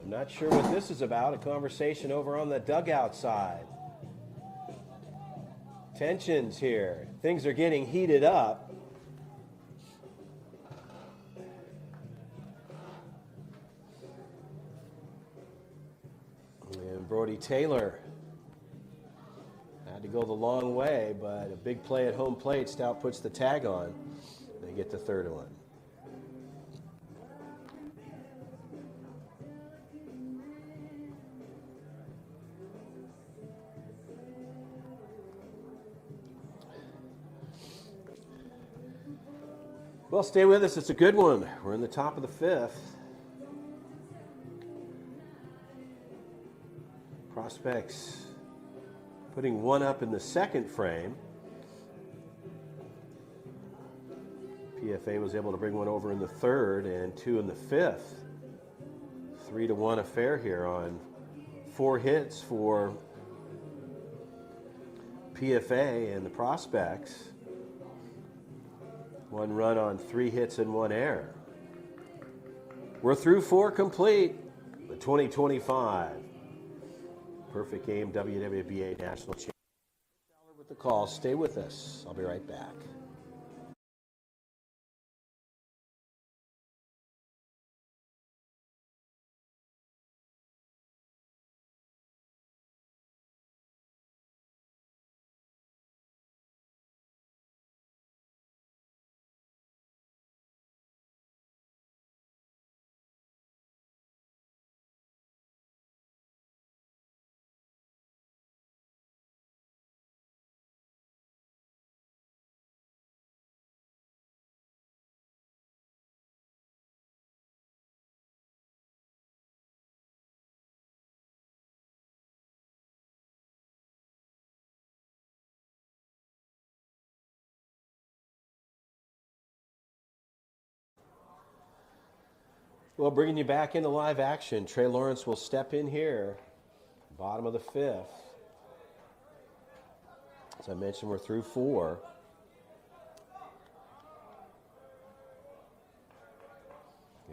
I'm not sure what this is about. A conversation over on the dugout side. Tensions here. Things are getting heated up. And Brody Taylor had to go the long way, but a big play at home plate. Stout puts the tag on. They get the third one. Well, stay with us. It's a good one. We're in the top of the fifth. Prospects putting one up in the second frame. PFA was able to bring one over in the third and 2 in the fifth. 3-1 affair here on 4 hits for PFA and the Prospects. 1 run on 3 hits and 1 error. We're through 4 complete. The 2025 Perfect Game WWBA National Championship. With the call, stay with us. I'll be right back. Well, bringing you back into live action, Trey Lawrence will step in here, bottom of the fifth. As I mentioned, we're through 4.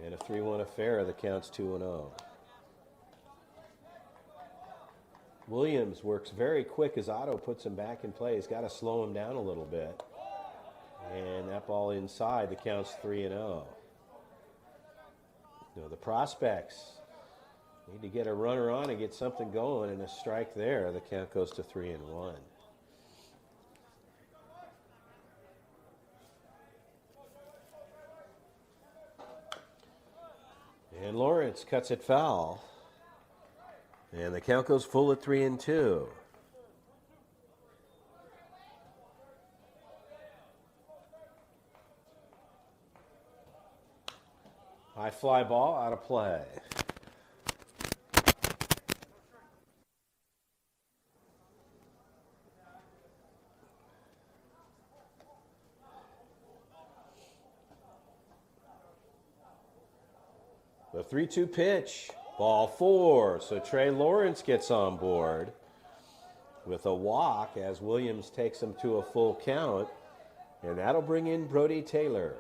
And a 3-1 affair that counts 2-0. Williams works very quick as Otto puts him back in play. He's got to slow him down a little bit. And that ball inside, the count's 3-0. The prospects need to get a runner on and get something going, and a strike there. The count goes to 3-1. And Lawrence cuts it foul. And the count goes full at 3-2. High fly ball out of play. The 3-2 pitch, ball 4. So Trey Lawrence gets on board with a walk as Williams takes him to a full count. And that'll bring in Brody Taylor.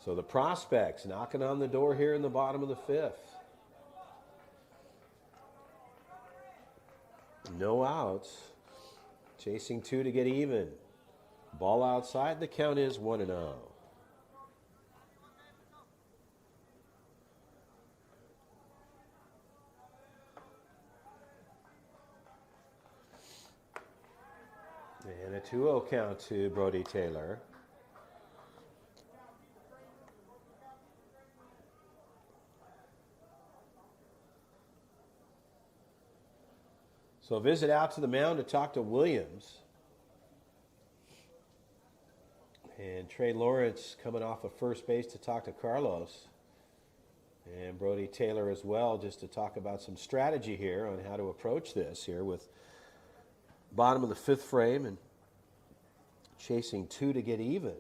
So the prospects knocking on the door here in the bottom of the fifth. No outs. Chasing 2 to get even. Ball outside. The count is 1-0. And a 2-0 count to Brody Taylor. So a visit out to the mound to talk to Williams. And Trey Lawrence coming off of first base to talk to Carlos. And Brody Taylor as well, just to talk about some strategy here on how to approach this here with bottom of the fifth frame and chasing 2 to get even.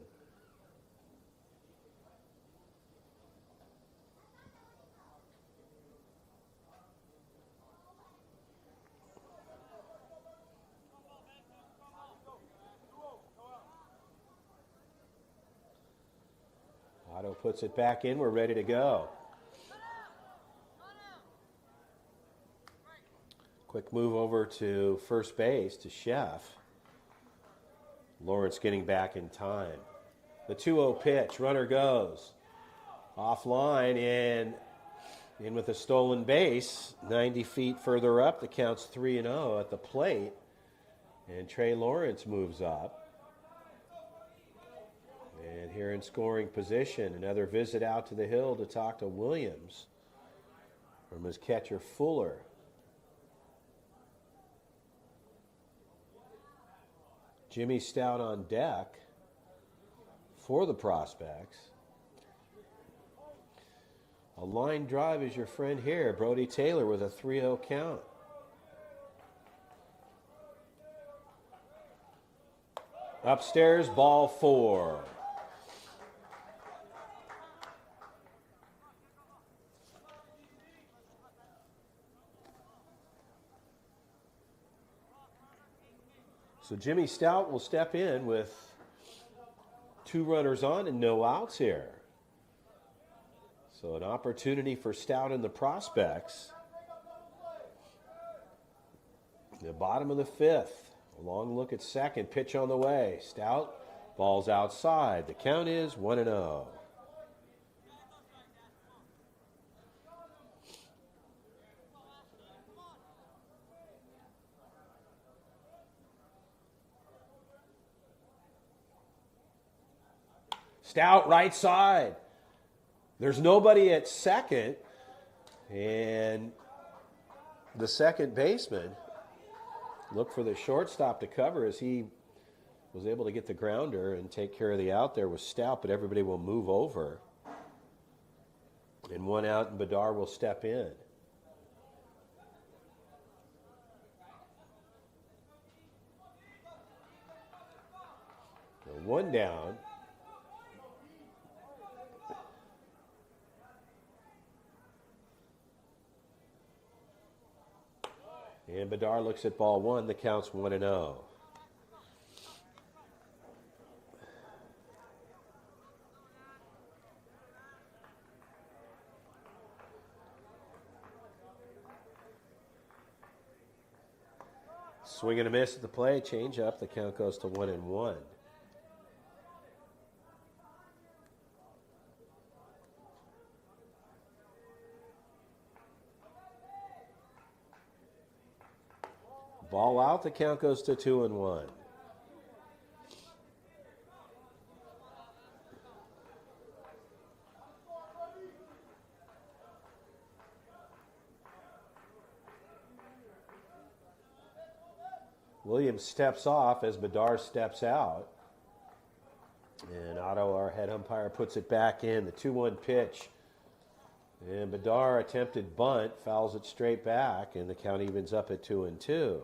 Otto puts it back in. We're ready to go. Quick move over to first base to Chef. Lawrence getting back in time. The 2-0 pitch. Runner goes. Offline and in with a stolen base. 90 feet further up. The count's 3-0 at the plate. And Trey Lawrence moves up. And here in scoring position, another visit out to the hill to talk to Williams from his catcher Fuller. Jimmy Stout on deck for the prospects. A line drive is your friend here, Brody Taylor with a 3-0 count. Upstairs, ball 4. So Jimmy Stout will step in with 2 runners on and no outs here. So an opportunity for Stout and the prospects. The bottom of the fifth. A long look at second. Pitch on the way. Stout. Ball's outside. The count is 1-0. Stout right side. There's nobody at second. And the second baseman looked for the shortstop to cover as he was able to get the grounder and take care of the out there with Stout, but everybody will move over. And 1 out, and Bedard will step in. So 1 down. And Bedard looks at ball one. The count's 1-0. Swing and a miss at the play. Change up. The count goes to 1-1. Ball out. The count goes to 2-1. Williams steps off as Bedard steps out. And Otto, our head umpire, puts it back in. The 2-1 pitch. And Bedard attempted bunt, fouls it straight back, and the count evens up at 2-2.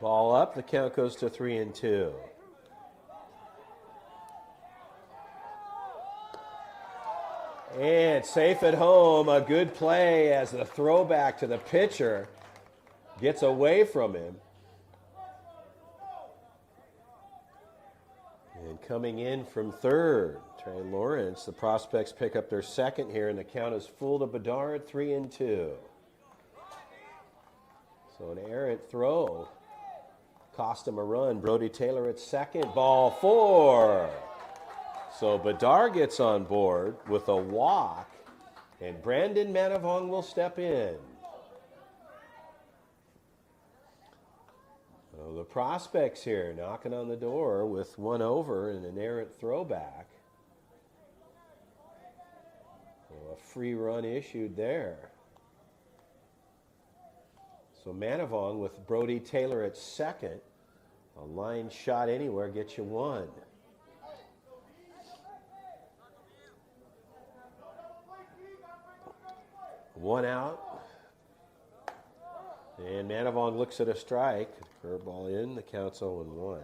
Ball up, the count goes to 3-2. And safe at home, a good play as the throwback to the pitcher gets away from him. And coming in from third, Trey Lawrence. The prospects pick up their second here, and the count is full to Bedard, 3-2. So an errant throw cost him a run. Brody Taylor at second, ball four. So Bedard gets on board with a walk, and Brandon Manavong will step in. So the prospects here knocking on the door with one over and an errant throwback. So a free run issued there. So Manavong with Brody Taylor at second. A line shot anywhere gets you one. One out. And Manavong looks at a strike. Curveball in. The count's 0-1.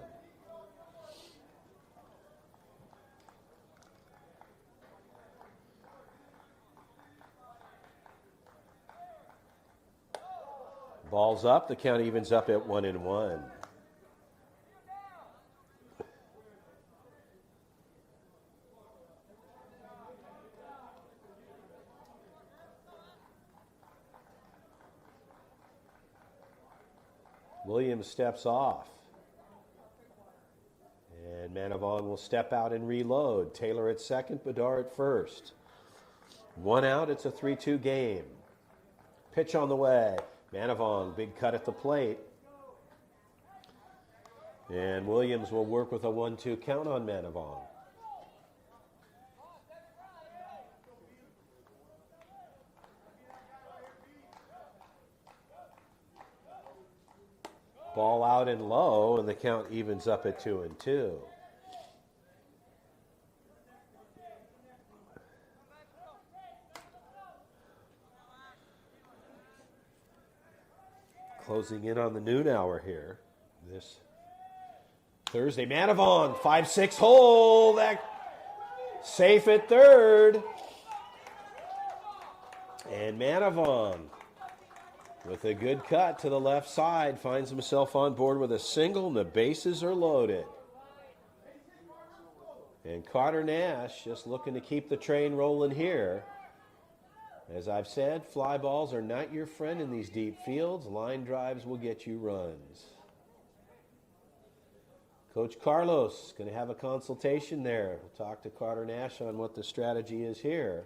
Ball's up. The count evens up at 1-1. Williams steps off. And Manavong will step out and reload. Taylor at second, Bedard at first. One out, it's a 3-2 game. Pitch on the way. Manavong, big cut at the plate. And Williams will work with a 1-2 count on Manavong. Ball out and low, and the count evens up at 2-2. Closing in on the noon hour here. This Thursday, Manavong, 5-6 hole. That safe at third. And Manavong, with a good cut to the left side, finds himself on board with a single, and the bases are loaded. And Carter Nash just looking to keep the train rolling here. As I've said, fly balls are not your friend in these deep fields. Line drives will get you runs. Coach Carlos going to have a consultation there. We'll talk to Carter Nash on what the strategy is here.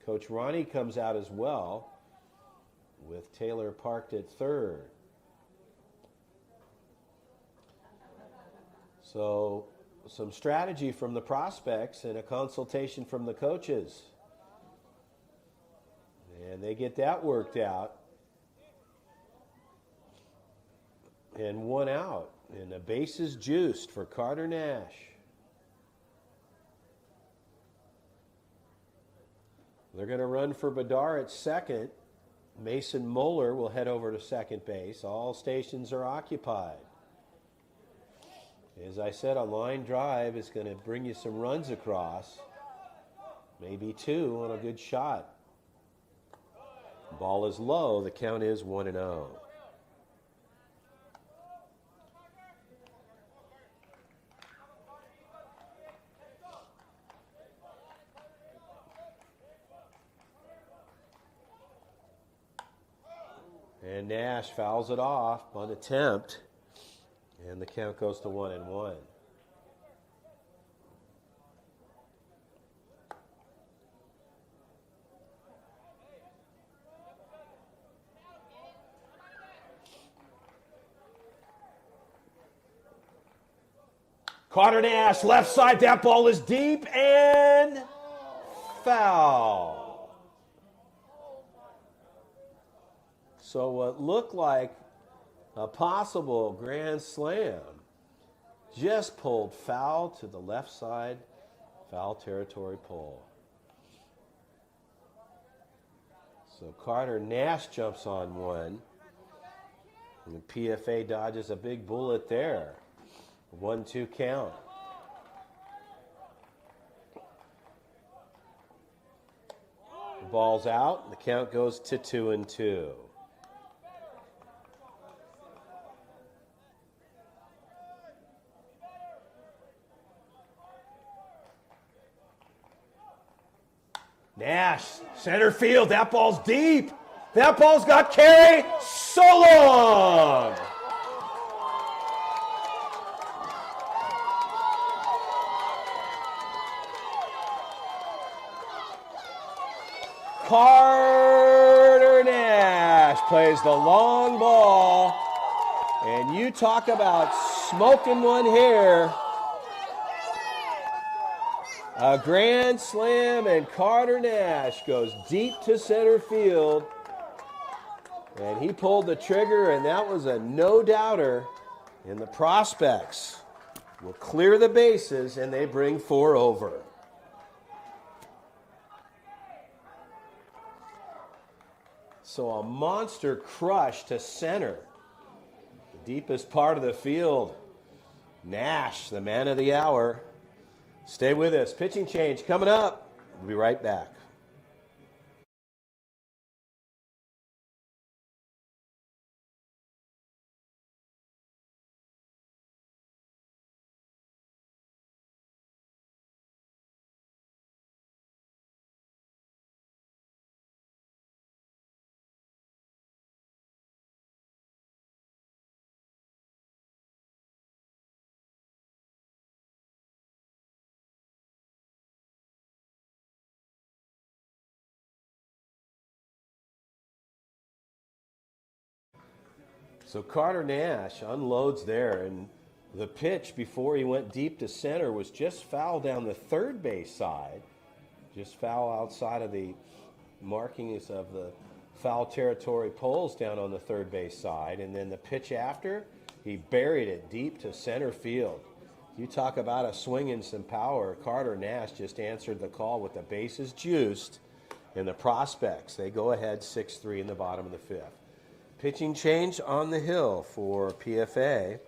Coach Ronnie comes out as well, with Taylor parked at third. So some strategy from the prospects and a consultation from the coaches. And they get that worked out. And one out. And the bases juiced for Carter Nash. They're going to run for Badar at second. Mason Moeller will head over to second base. All stations are occupied. As I said, a line drive is going to bring you some runs across. Maybe two on a good shot. Ball is low. The count is 1-0. And Nash fouls it off on attempt. And the count goes to 1-1. Carter Nash, left side, that ball is deep and foul. So what looked like a possible grand slam just pulled foul to the left side, foul territory pole. So Carter Nash jumps on one, and the PFA dodges a big bullet there. 1-2 count. The ball's out. The count goes to 2-2. Nash, center field. That ball's deep. That ball's got carry. So long. Carter Nash plays the long ball, and you talk about smoking one here. A grand slam, and Carter Nash goes deep to center field, and he pulled the trigger, and that was a no-doubter. And the Prospects will clear the bases, and they bring 4 over. So a monster crush to center, the deepest part of the field. Nash, the man of the hour. Stay with us. Pitching change coming up. We'll be right back. So Carter Nash unloads there, and the pitch before he went deep to center was just foul down the third base side, just foul outside of the markings of the foul territory poles down on the third base side, and then the pitch after, he buried it deep to center field. You talk about a swing and some power. Carter Nash just answered the call with the bases juiced, and the Prospects, they go ahead 6-3 in the bottom of the fifth. Pitching change on the hill for PFA.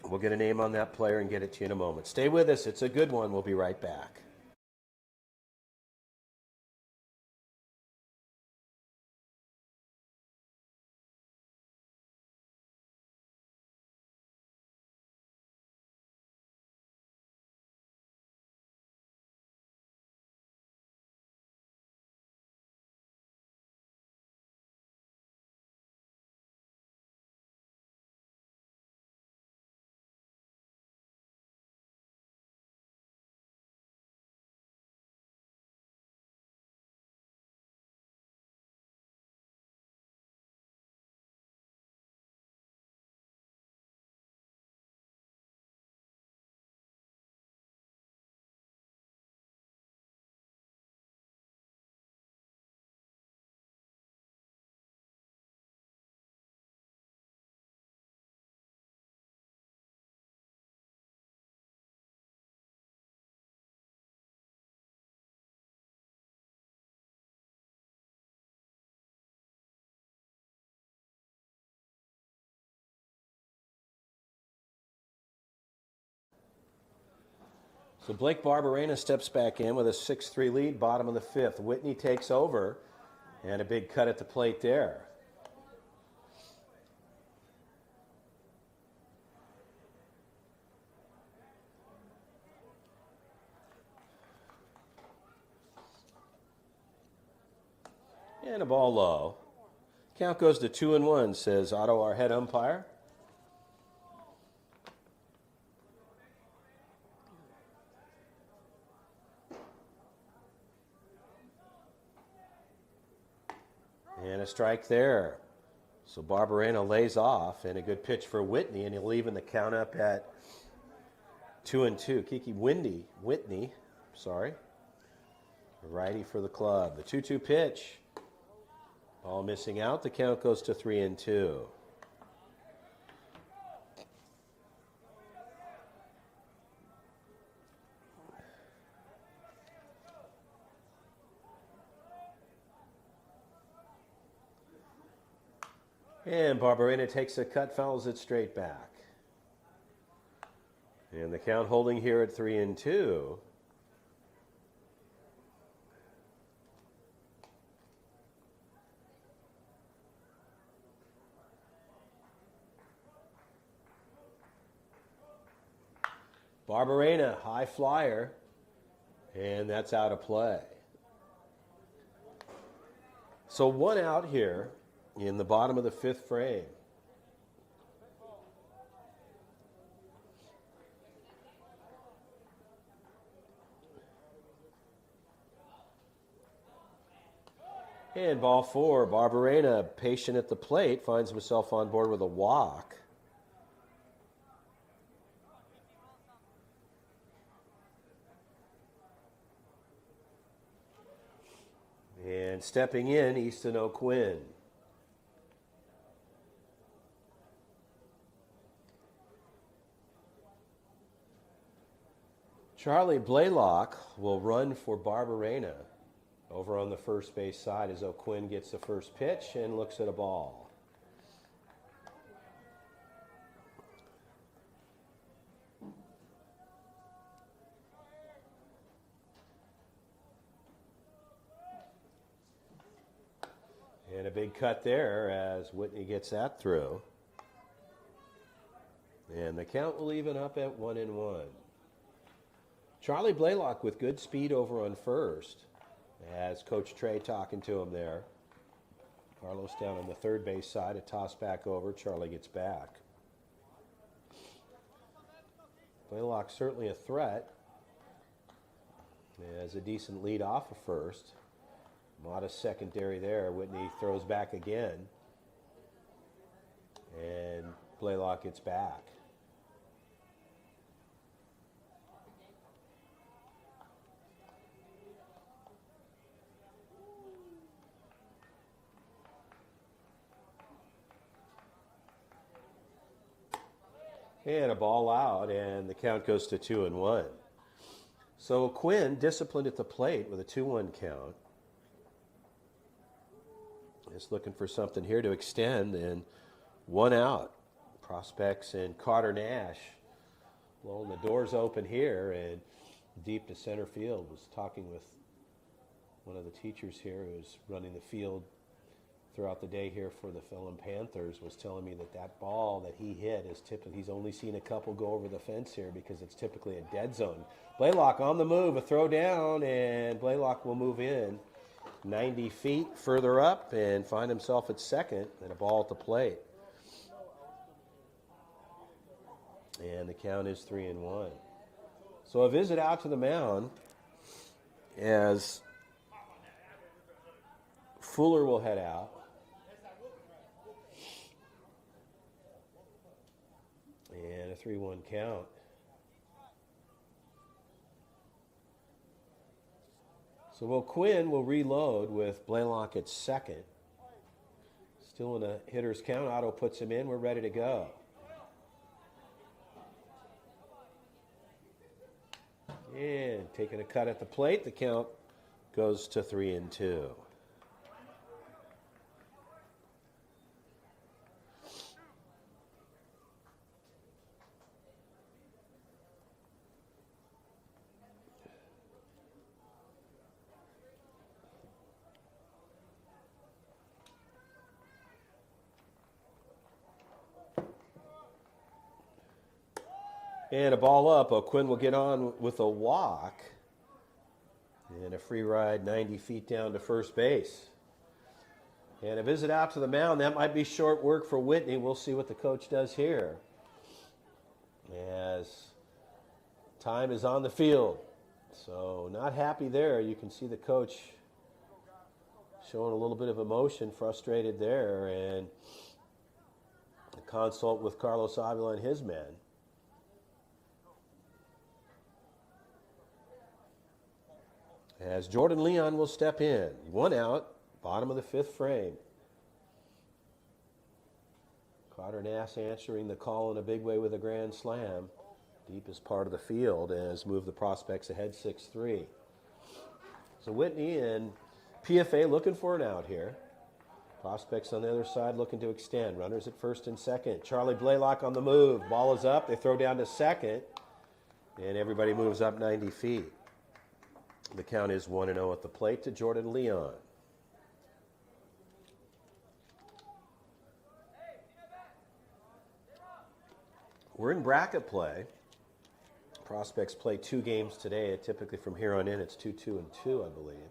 We'll get a name on that player and get it to you in a moment. Stay with us. It's a good one. We'll be right back. So Blake Barberena steps back in with a 6-3 lead, bottom of the fifth. Whitney takes over, and a big cut at the plate there. And a ball low. Count goes to 2-1, says Otto, our head umpire. And a strike there. So Barberena lays off, and a good pitch for Whitney, and he'll even the count up at 2-2. Whitney, righty for the club. The 2-2 pitch. Ball missing out. The count goes to 3-2. And Barberena takes a cut, fouls it straight back. And the count holding here at 3-2. Barberena, high flyer, and that's out of play. So one out here in the bottom of the fifth frame. And ball four, Barberena, patient at the plate, finds himself on board with a walk. And stepping in, Easton O'Quinn. Charlie Blaylock will run for Barberena over on the first base side as O'Quinn gets the first pitch and looks at a ball. And a big cut there as Whitney gets that through. And the count will even up at 1-1. Charlie Blaylock with good speed over on first as Coach Trey talking to him there. Carlos down on the third base side, a toss back over. Charlie gets back. Blaylock certainly a threat. Has a decent lead off of first. Modest secondary there. Whitney throws back again. And Blaylock gets back. And a ball out, and the count goes to 2-1. So Quinn disciplined at the plate with a 2-1 count. Just looking for something here to extend, and one out. Prospects and Carter Nash blowing the doors open here and deep to center field. Was talking with one of the teachers here who's running the field throughout the day here for the Phelan Panthers, was telling me that that ball that he hit is typically, he's only seen a couple go over the fence here because it's typically a dead zone. Blaylock on the move, a throw down, and Blaylock will move in 90 feet further up and find himself at second, and a ball at the plate. And the count is 3-1. So a visit out to the mound as Fuller will head out. And a 3-1 count. So O'Quinn will reload with Blaylock at second. Still in a hitter's count. Otto puts him in. We're ready to go. And taking a cut at the plate. The count goes to 3-2. And a ball up. O'Quinn will get on with a walk. And a free ride 90 feet down to first base. And a visit out to the mound. That might be short work for Whitney. We'll see what the coach does here. As time is on the field. So not happy there. You can see the coach showing a little bit of emotion, frustrated there. And a consult with Carlos Avila and his men. As Jordan Leon will step in. 1 out, bottom of the 5th frame. Carter Nass answering the call in a big way with a grand slam. Deepest part of the field has moved the prospects ahead 6-3. So Whitney and PFA looking for an out here. Prospects on the other side looking to extend. Runners at first and second. Charlie Blaylock on the move. Ball is up. They throw down to second. And everybody moves up 90 feet. The count is 1-0 at the plate to Jordan Leon. We're in bracket play. Prospects play 2 games today. Typically from here on in, it's 2-2-2, I believe.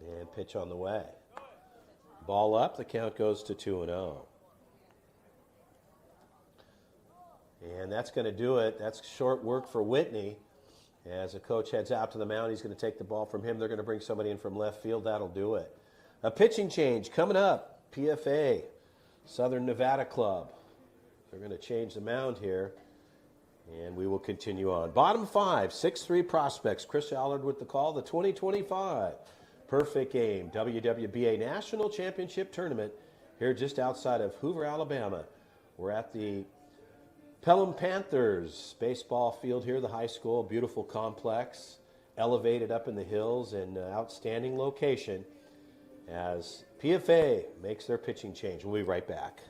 And pitch on the way. Ball up, the count goes to 2-0. And that's going to do it. That's short work for Whitney. As the coach heads out to the mound, he's going to take the ball from him. They're going to bring somebody in from left field. That'll do it. A pitching change coming up. PFA, Southern Nevada Club. They're going to change the mound here. And we will continue on. Bottom 5, 6-3 prospects. Chris Allard with the call. The 2025 Perfect Game WWBA National Championship Tournament here just outside of Hoover, Alabama. We're at the Pelham Panthers baseball field here, the high school, beautiful complex, elevated up in the hills, and outstanding location as PFA makes their pitching change. We'll be right back.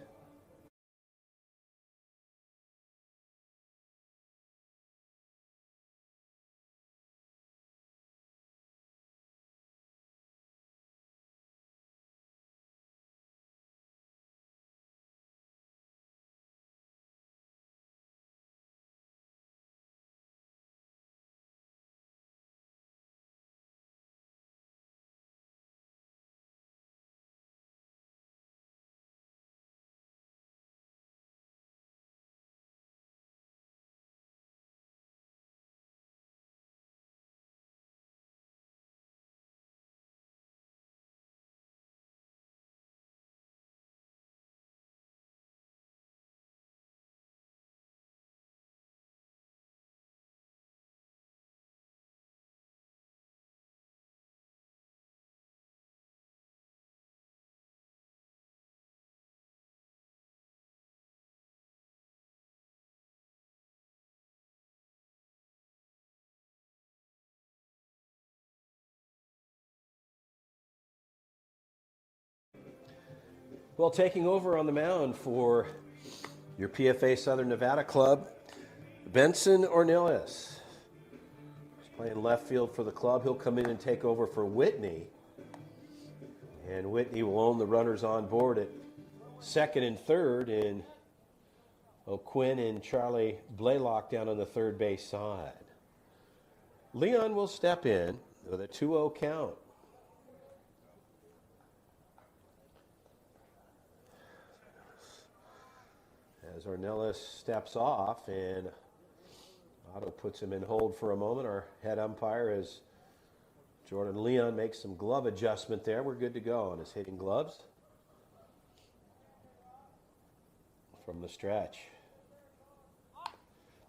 Well, taking over on the mound for your PFA Southern Nevada club, Benson Ornelas. He's playing left field for the club. He'll come in and take over for Whitney. And Whitney will own the runners on board at second and third, and O'Quinn and Charlie Blaylock down on the third base side. Leon will step in with a 2-0 count. As Ornelas steps off and Otto puts him in hold for a moment. Our head umpire is Jordan Leon, makes some glove adjustment there. We're good to go on his hitting gloves. From the stretch.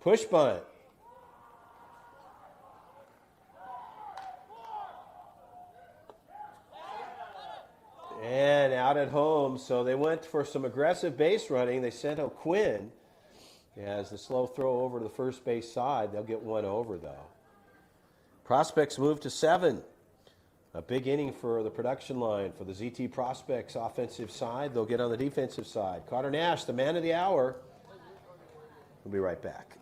Push bunt. And out at home, so they went for some aggressive base running. They sent O'Quinn as the slow throw over to the first base side. They'll get one over, though. Prospects move to 7. A big inning for the production line for the ZT Prospects offensive side. They'll get on the defensive side. Carter Nash, the man of the hour. We'll be right back.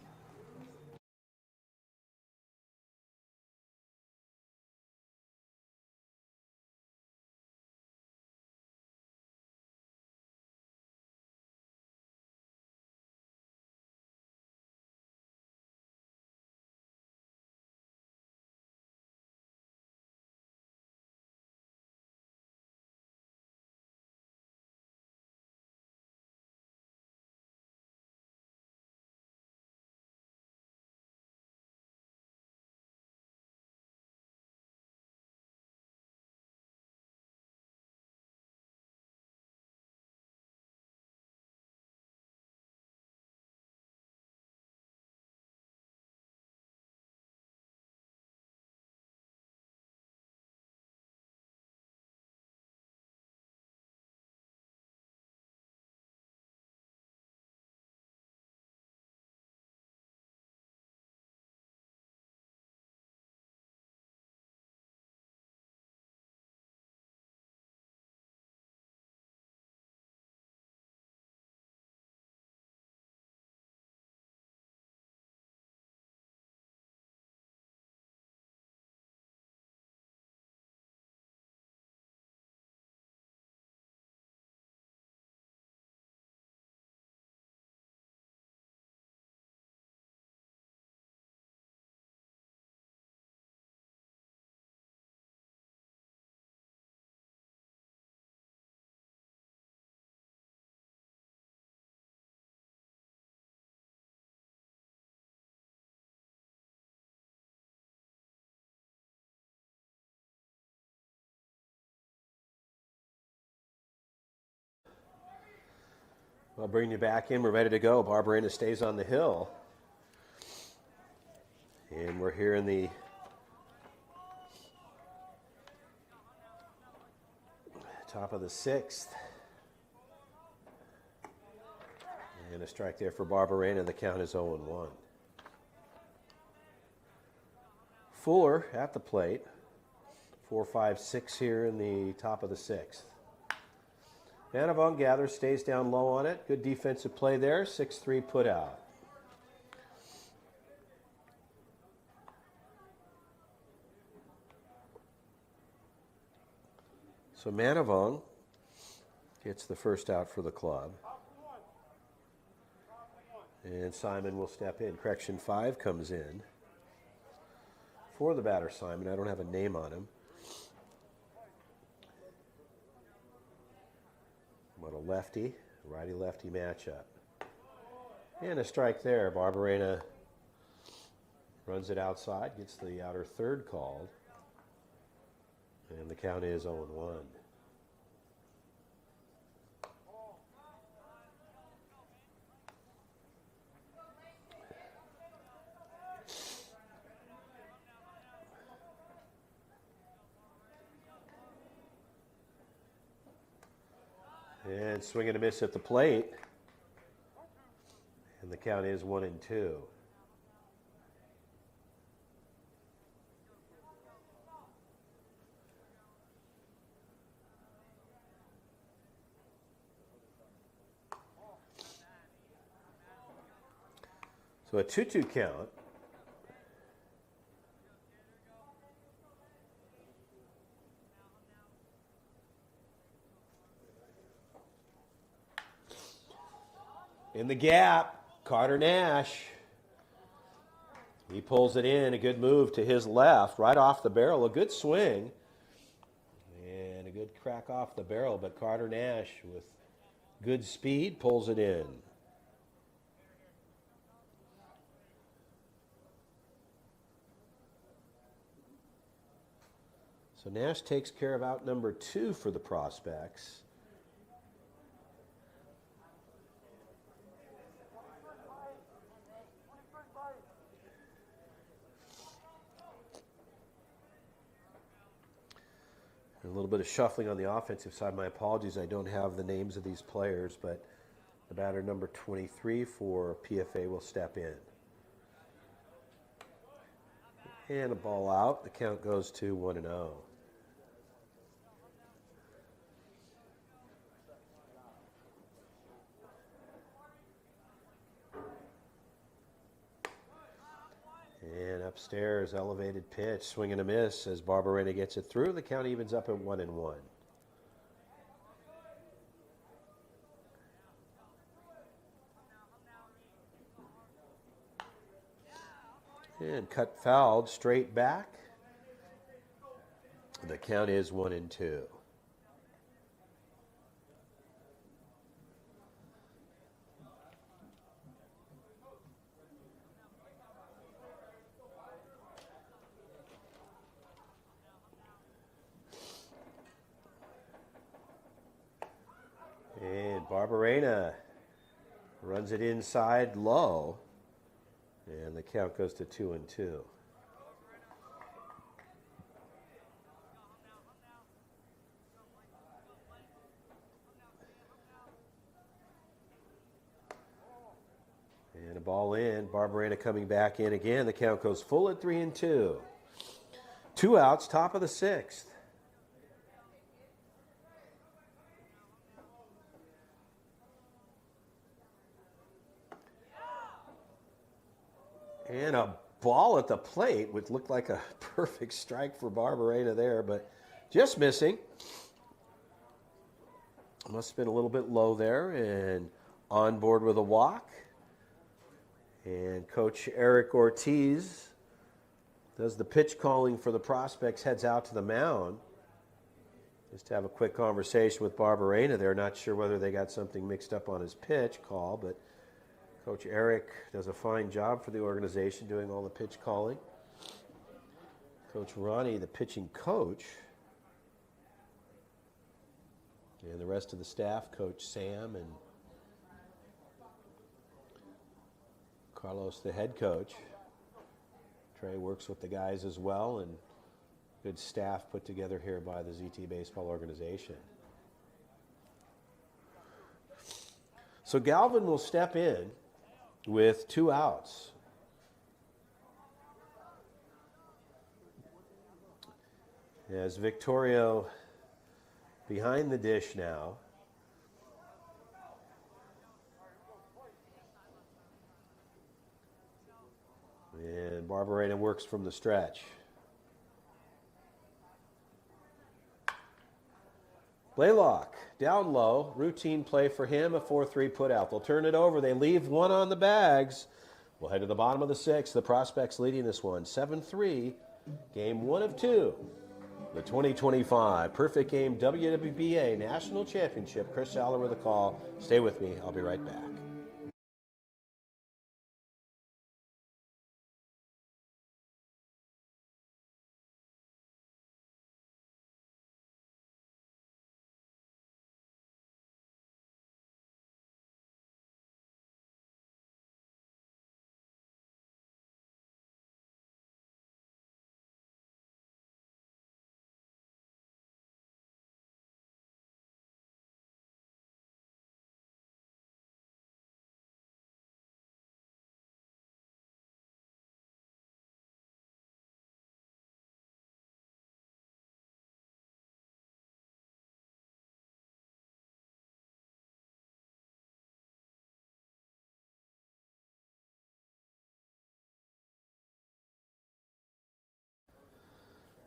I'll bring you back in. We're ready to go. Barberena stays on the hill. And we're here in the top of the 6th. And a strike there for Barberena. The count is 0-1. Fuller at the plate. 4-5-6 here in the top of the 6th. Manavong gathers, stays down low on it. Good defensive play there. 6-3 put out. So Manavong gets the first out for the club. And Simon will step in. Correction 5 comes in for the batter, Simon. I don't have a name on him. What a lefty, righty-lefty matchup. And a strike there. Barberena runs it outside, gets the outer third called. And the count is 0-1. And swing and a miss at the plate. And the count is 1-2. So a 2-2 count. In the gap, Carter Nash. He pulls it in, a good move to his left, right off the barrel, a good swing. And a good crack off the barrel, but Carter Nash with good speed pulls it in. So Nash takes care of out number 2 for the Prospects. A little bit of shuffling on the offensive side. My apologies, I don't have the names of these players, but the batter number 23 for PFA will step in. And a ball out. The count goes to 1-0. And upstairs, elevated pitch, swing and a miss as Barberena gets it through. The count evens up at 1-1. And cut fouled, straight back. The count is 1-2. And Barberena runs it inside low. And the count goes to 2-2. And a ball in. Barberena coming back in again. The count goes full at 3-2. 2 outs, top of the 6th. And a ball at the plate, which looked like a perfect strike for Barberena there, but just missing. Must have been a little bit low there, and on board with a walk. And Coach Eric Ortiz does the pitch calling for the Prospects, heads out to the mound. Just to have a quick conversation with Barberena. They're not sure whether they got something mixed up on his pitch call, but Coach Eric does a fine job for the organization doing all the pitch calling. Coach Ronnie, the pitching coach. And the rest of the staff, Coach Sam and Carlos, the head coach. Trey works with the guys as well, and good staff put together here by the ZT Baseball organization. So Galvin will step in with 2 outs. As Victorio behind the dish now. And Barbarena works from the stretch. Blaylock down low, routine play for him, a 4-3 putout. They'll turn it over. They leave 1 on the bags. We'll head to the bottom of the 6th. The Prospects leading this one, 7-3, game 1 of 2. The 2025 Perfect Game WWBA National Championship. Chris Aller with a call. Stay with me. I'll be right back.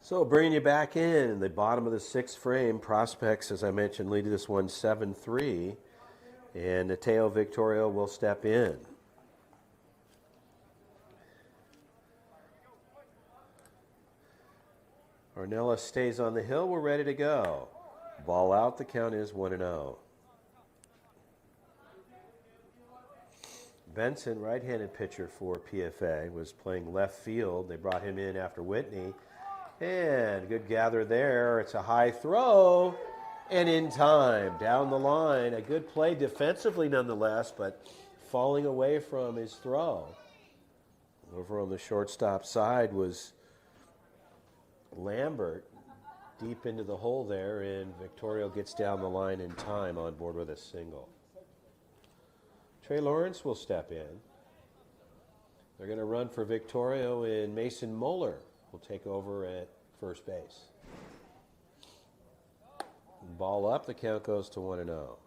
So bringing you back in the bottom of the 6th frame, Prospects, as I mentioned, lead this one 7-3, and Mateo Victorio will step in. Ornelas stays on the hill. We're ready to go. Ball out. The count is 1-0. Benson, right-handed pitcher for PFA, was playing left field. They brought him in after Whitney. And good gather there. It's a high throw and in time. Down the line. A good play defensively nonetheless, but falling away from his throw. Over on the shortstop side was Lambert deep into the hole there, and Victorio gets down the line in time on board with a single. Trey Lawrence will step in. They're going to run for Victorio, and Mason Moeller will take over at first base. Ball up, the count goes to 1-0.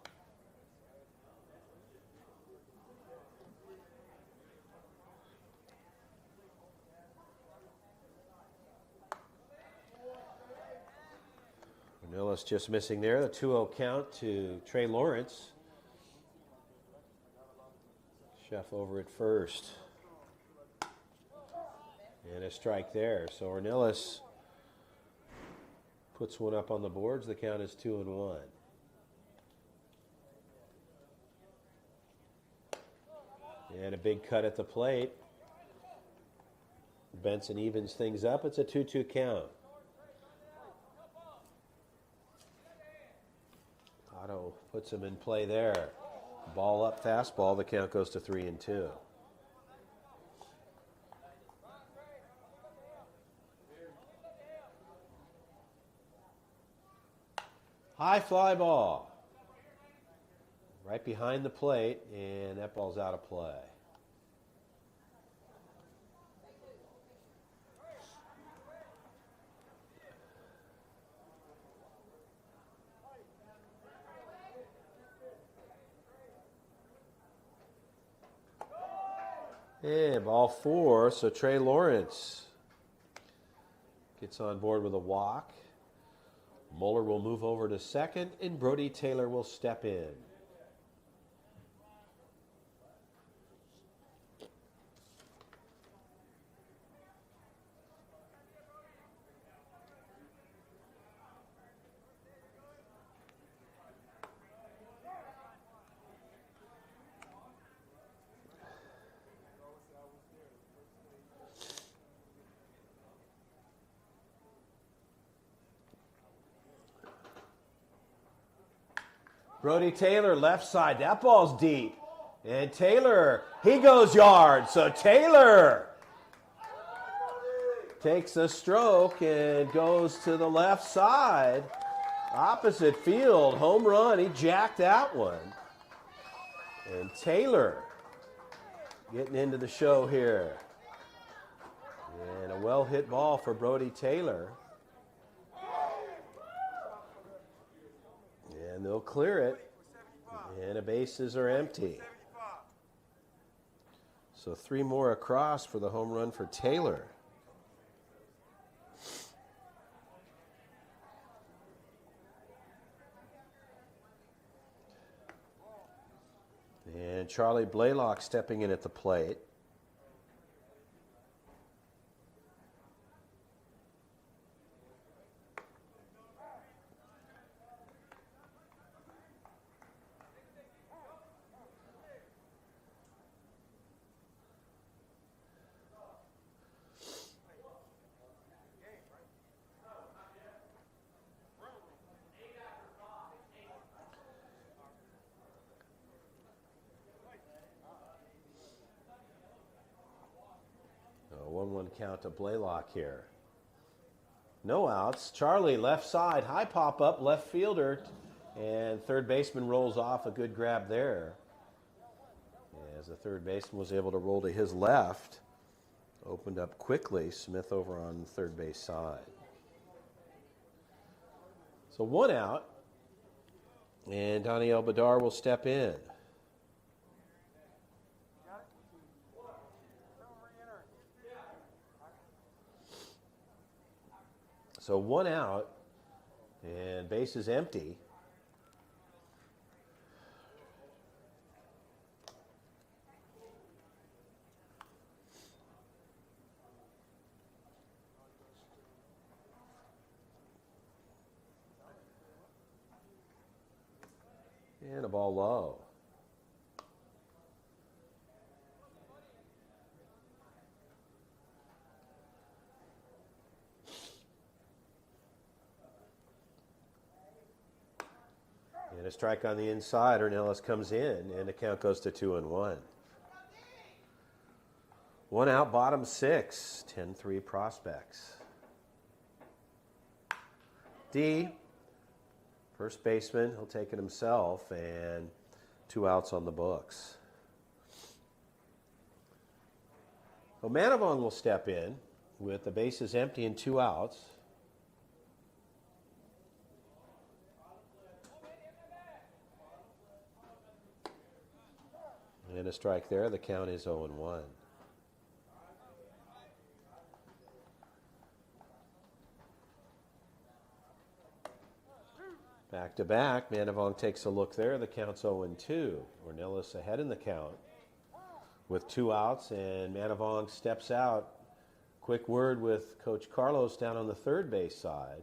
Ornelas just missing there. The 2-0 count to Trey Lawrence. Chef over at first. And a strike there. So Ornelas puts one up on the boards. The count is 2-1. And a big cut at the plate. Benson evens things up. It's a 2-2 count. Otto puts him in play there. Ball up, fastball. The count goes to 3-2. High fly ball. Right behind the plate, and that ball's out of play. And ball 4, so Trey Lawrence gets on board with a walk. Moeller will move over to second, and Brody Taylor will step in. Brody Taylor, left side. That ball's deep. And Taylor, he goes yard. So Taylor takes a stroke and goes to the left side. Opposite field, home run. He jacked that one. And Taylor getting into the show here. And a well-hit ball for Brody Taylor. And they'll clear it. And the bases are empty. So 3 more across for the home run for Taylor. And Charlie Blaylock stepping in at the plate. A 1-1 count to Blaylock here. No outs. Charlie left side, high pop up, left fielder, and third baseman rolls off. A good grab there. As the third baseman was able to roll to his left, opened up quickly. Smith over on the third base side. So 1 out, and Daniel Badar will step in. So 1 out, and base is empty. And a ball low. And a strike on the inside. Ornelas comes in, and the count goes to 2-1. 1 out, bottom 6. 10-3 prospects. D, first baseman, he'll take it himself, and 2 outs on the books. Manavong will step in with the bases empty and 2 outs. And a strike there. The count is 0-1. Back to back. Manavong takes a look there. The count's 0-2. Ornelas ahead in the count with 2 outs, and Manavong steps out. Quick word with Coach Carlos down on the third base side.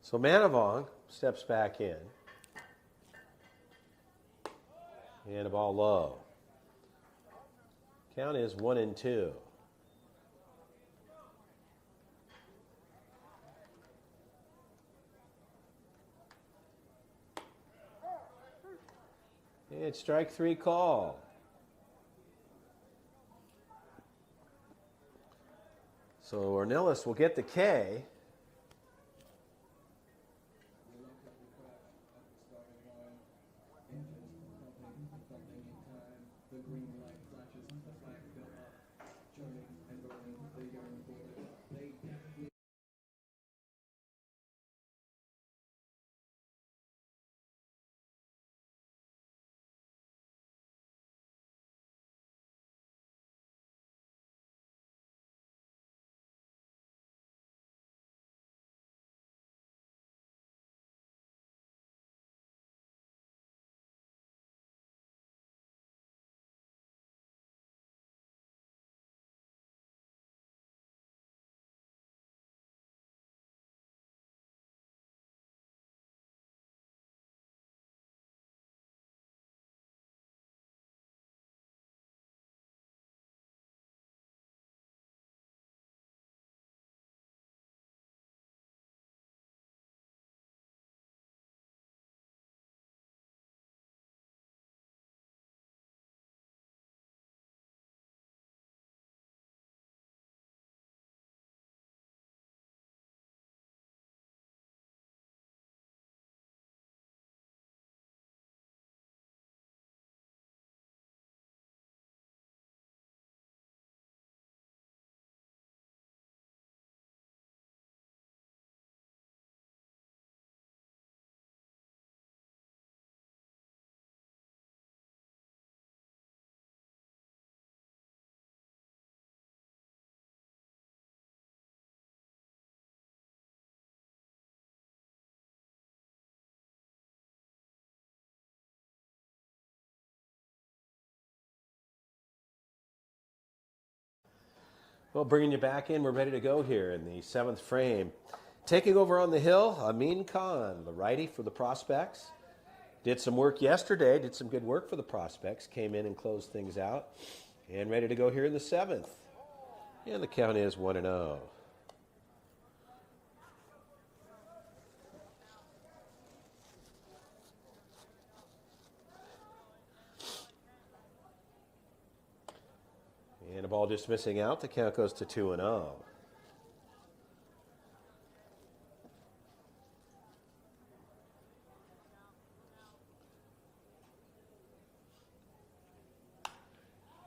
So Manavong steps back in. And a ball low. Count is 1-2. And strike 3 call. So Ornelas will get the K. Well, bringing you back in, we're ready to go here in the 7th frame. Taking over on the hill, Amin Khan, the righty for the Prospects. Did some work yesterday, did some good work for the Prospects, came in and closed things out, and ready to go here in the 7th. And the count is 1-0. And a ball just missing out. The count goes to 2-0.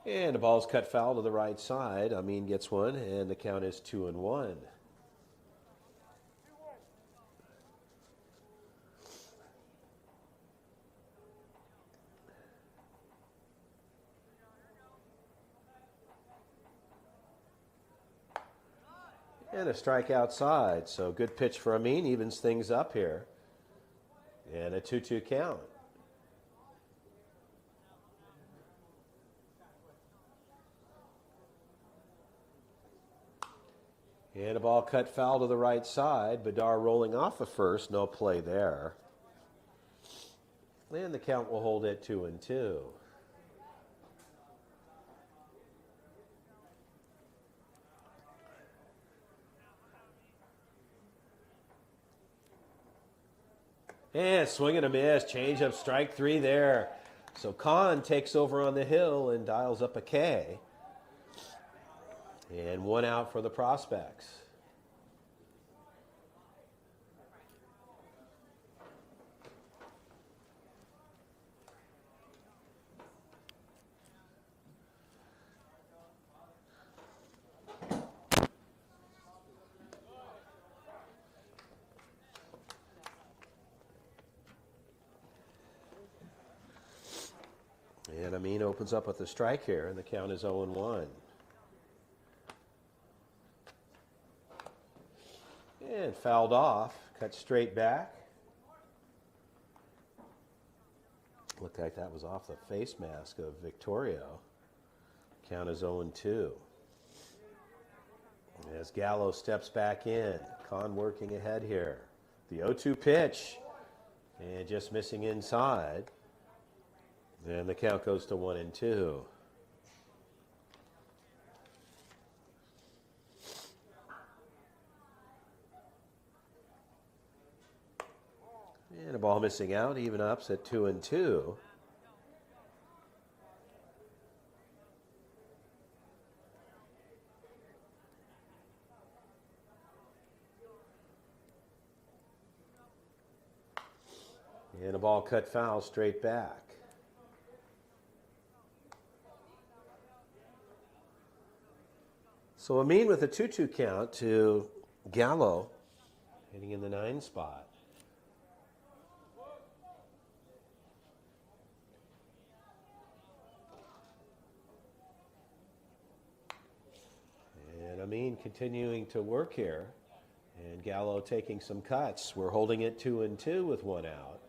And the ball's cut foul to the right side. Amin gets one, and the count is 2-1. And a strike outside, so good pitch for Amin, evens things up here. And a 2-2 count. And a ball cut foul to the right side. Badar rolling off the first, no play there. And the count will hold at 2-2. And swing and a miss, change up, strike 3 there. So Khan takes over on the hill and dials up a K. And 1 out for the Prospects. And Amin opens up with a strike here, and the count is 0-1. And fouled off, cut straight back. Looked like that was off the face mask of Victorio. Count is 0-2. As Gallo steps back in, Khan working ahead here. The 0-2 pitch, and just missing inside. And the count goes to 1-2. And a ball missing out, even ups at 2-2. And a ball cut foul straight back. So Amin with a 2-2 count to Gallo, hitting in the 9 spot. And Amin continuing to work here, and Gallo taking some cuts. We're holding it 2-2 with 1 out.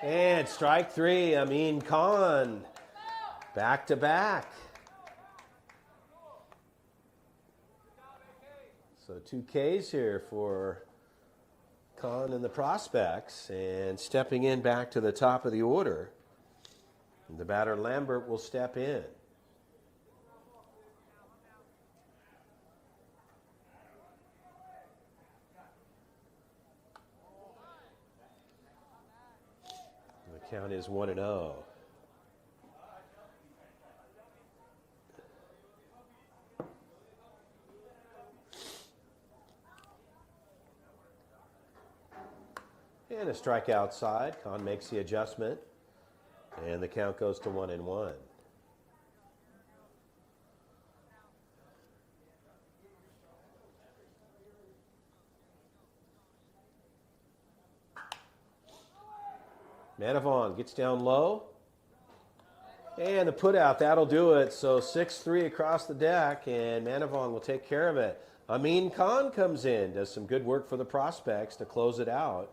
And strike 3, Amin Khan, back to back. So 2 Ks here for Khan and the Prospects, and stepping in back to the top of the order. And the batter Lambert will step in. The count is 1-0. And a strike outside. Khan makes the adjustment. And the count goes to 1-1. Manavong gets down low. And the put out, that'll do it. So 6-3 across the deck, and Manavong will take care of it. Amin Khan comes in, does some good work for the Prospects to close it out.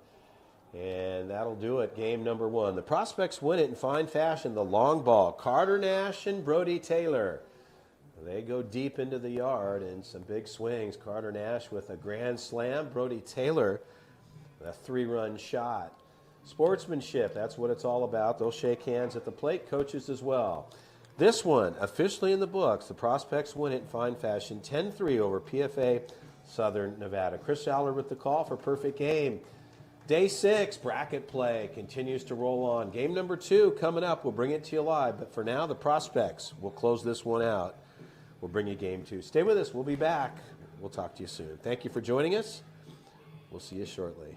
And that'll do it, game number 1. The Prospects win it in fine fashion. The long ball, Carter Nash and Brody Taylor. They go deep into the yard and some big swings. Carter Nash with a grand slam. Brody Taylor, a 3-run shot. Sportsmanship, that's what it's all about. They'll shake hands at the plate, coaches as well. This one, officially in the books, the Prospects win it in fine fashion, 10-3 over PFA Southern Nevada. Chris Aller with the call for Perfect Game. Day 6, bracket play continues to roll on. Game number 2 coming up. We'll bring it to you live, but for now, the Prospects will close this one out. We'll bring you game 2. Stay with us. We'll be back. We'll talk to you soon. Thank you for joining us. We'll see you shortly.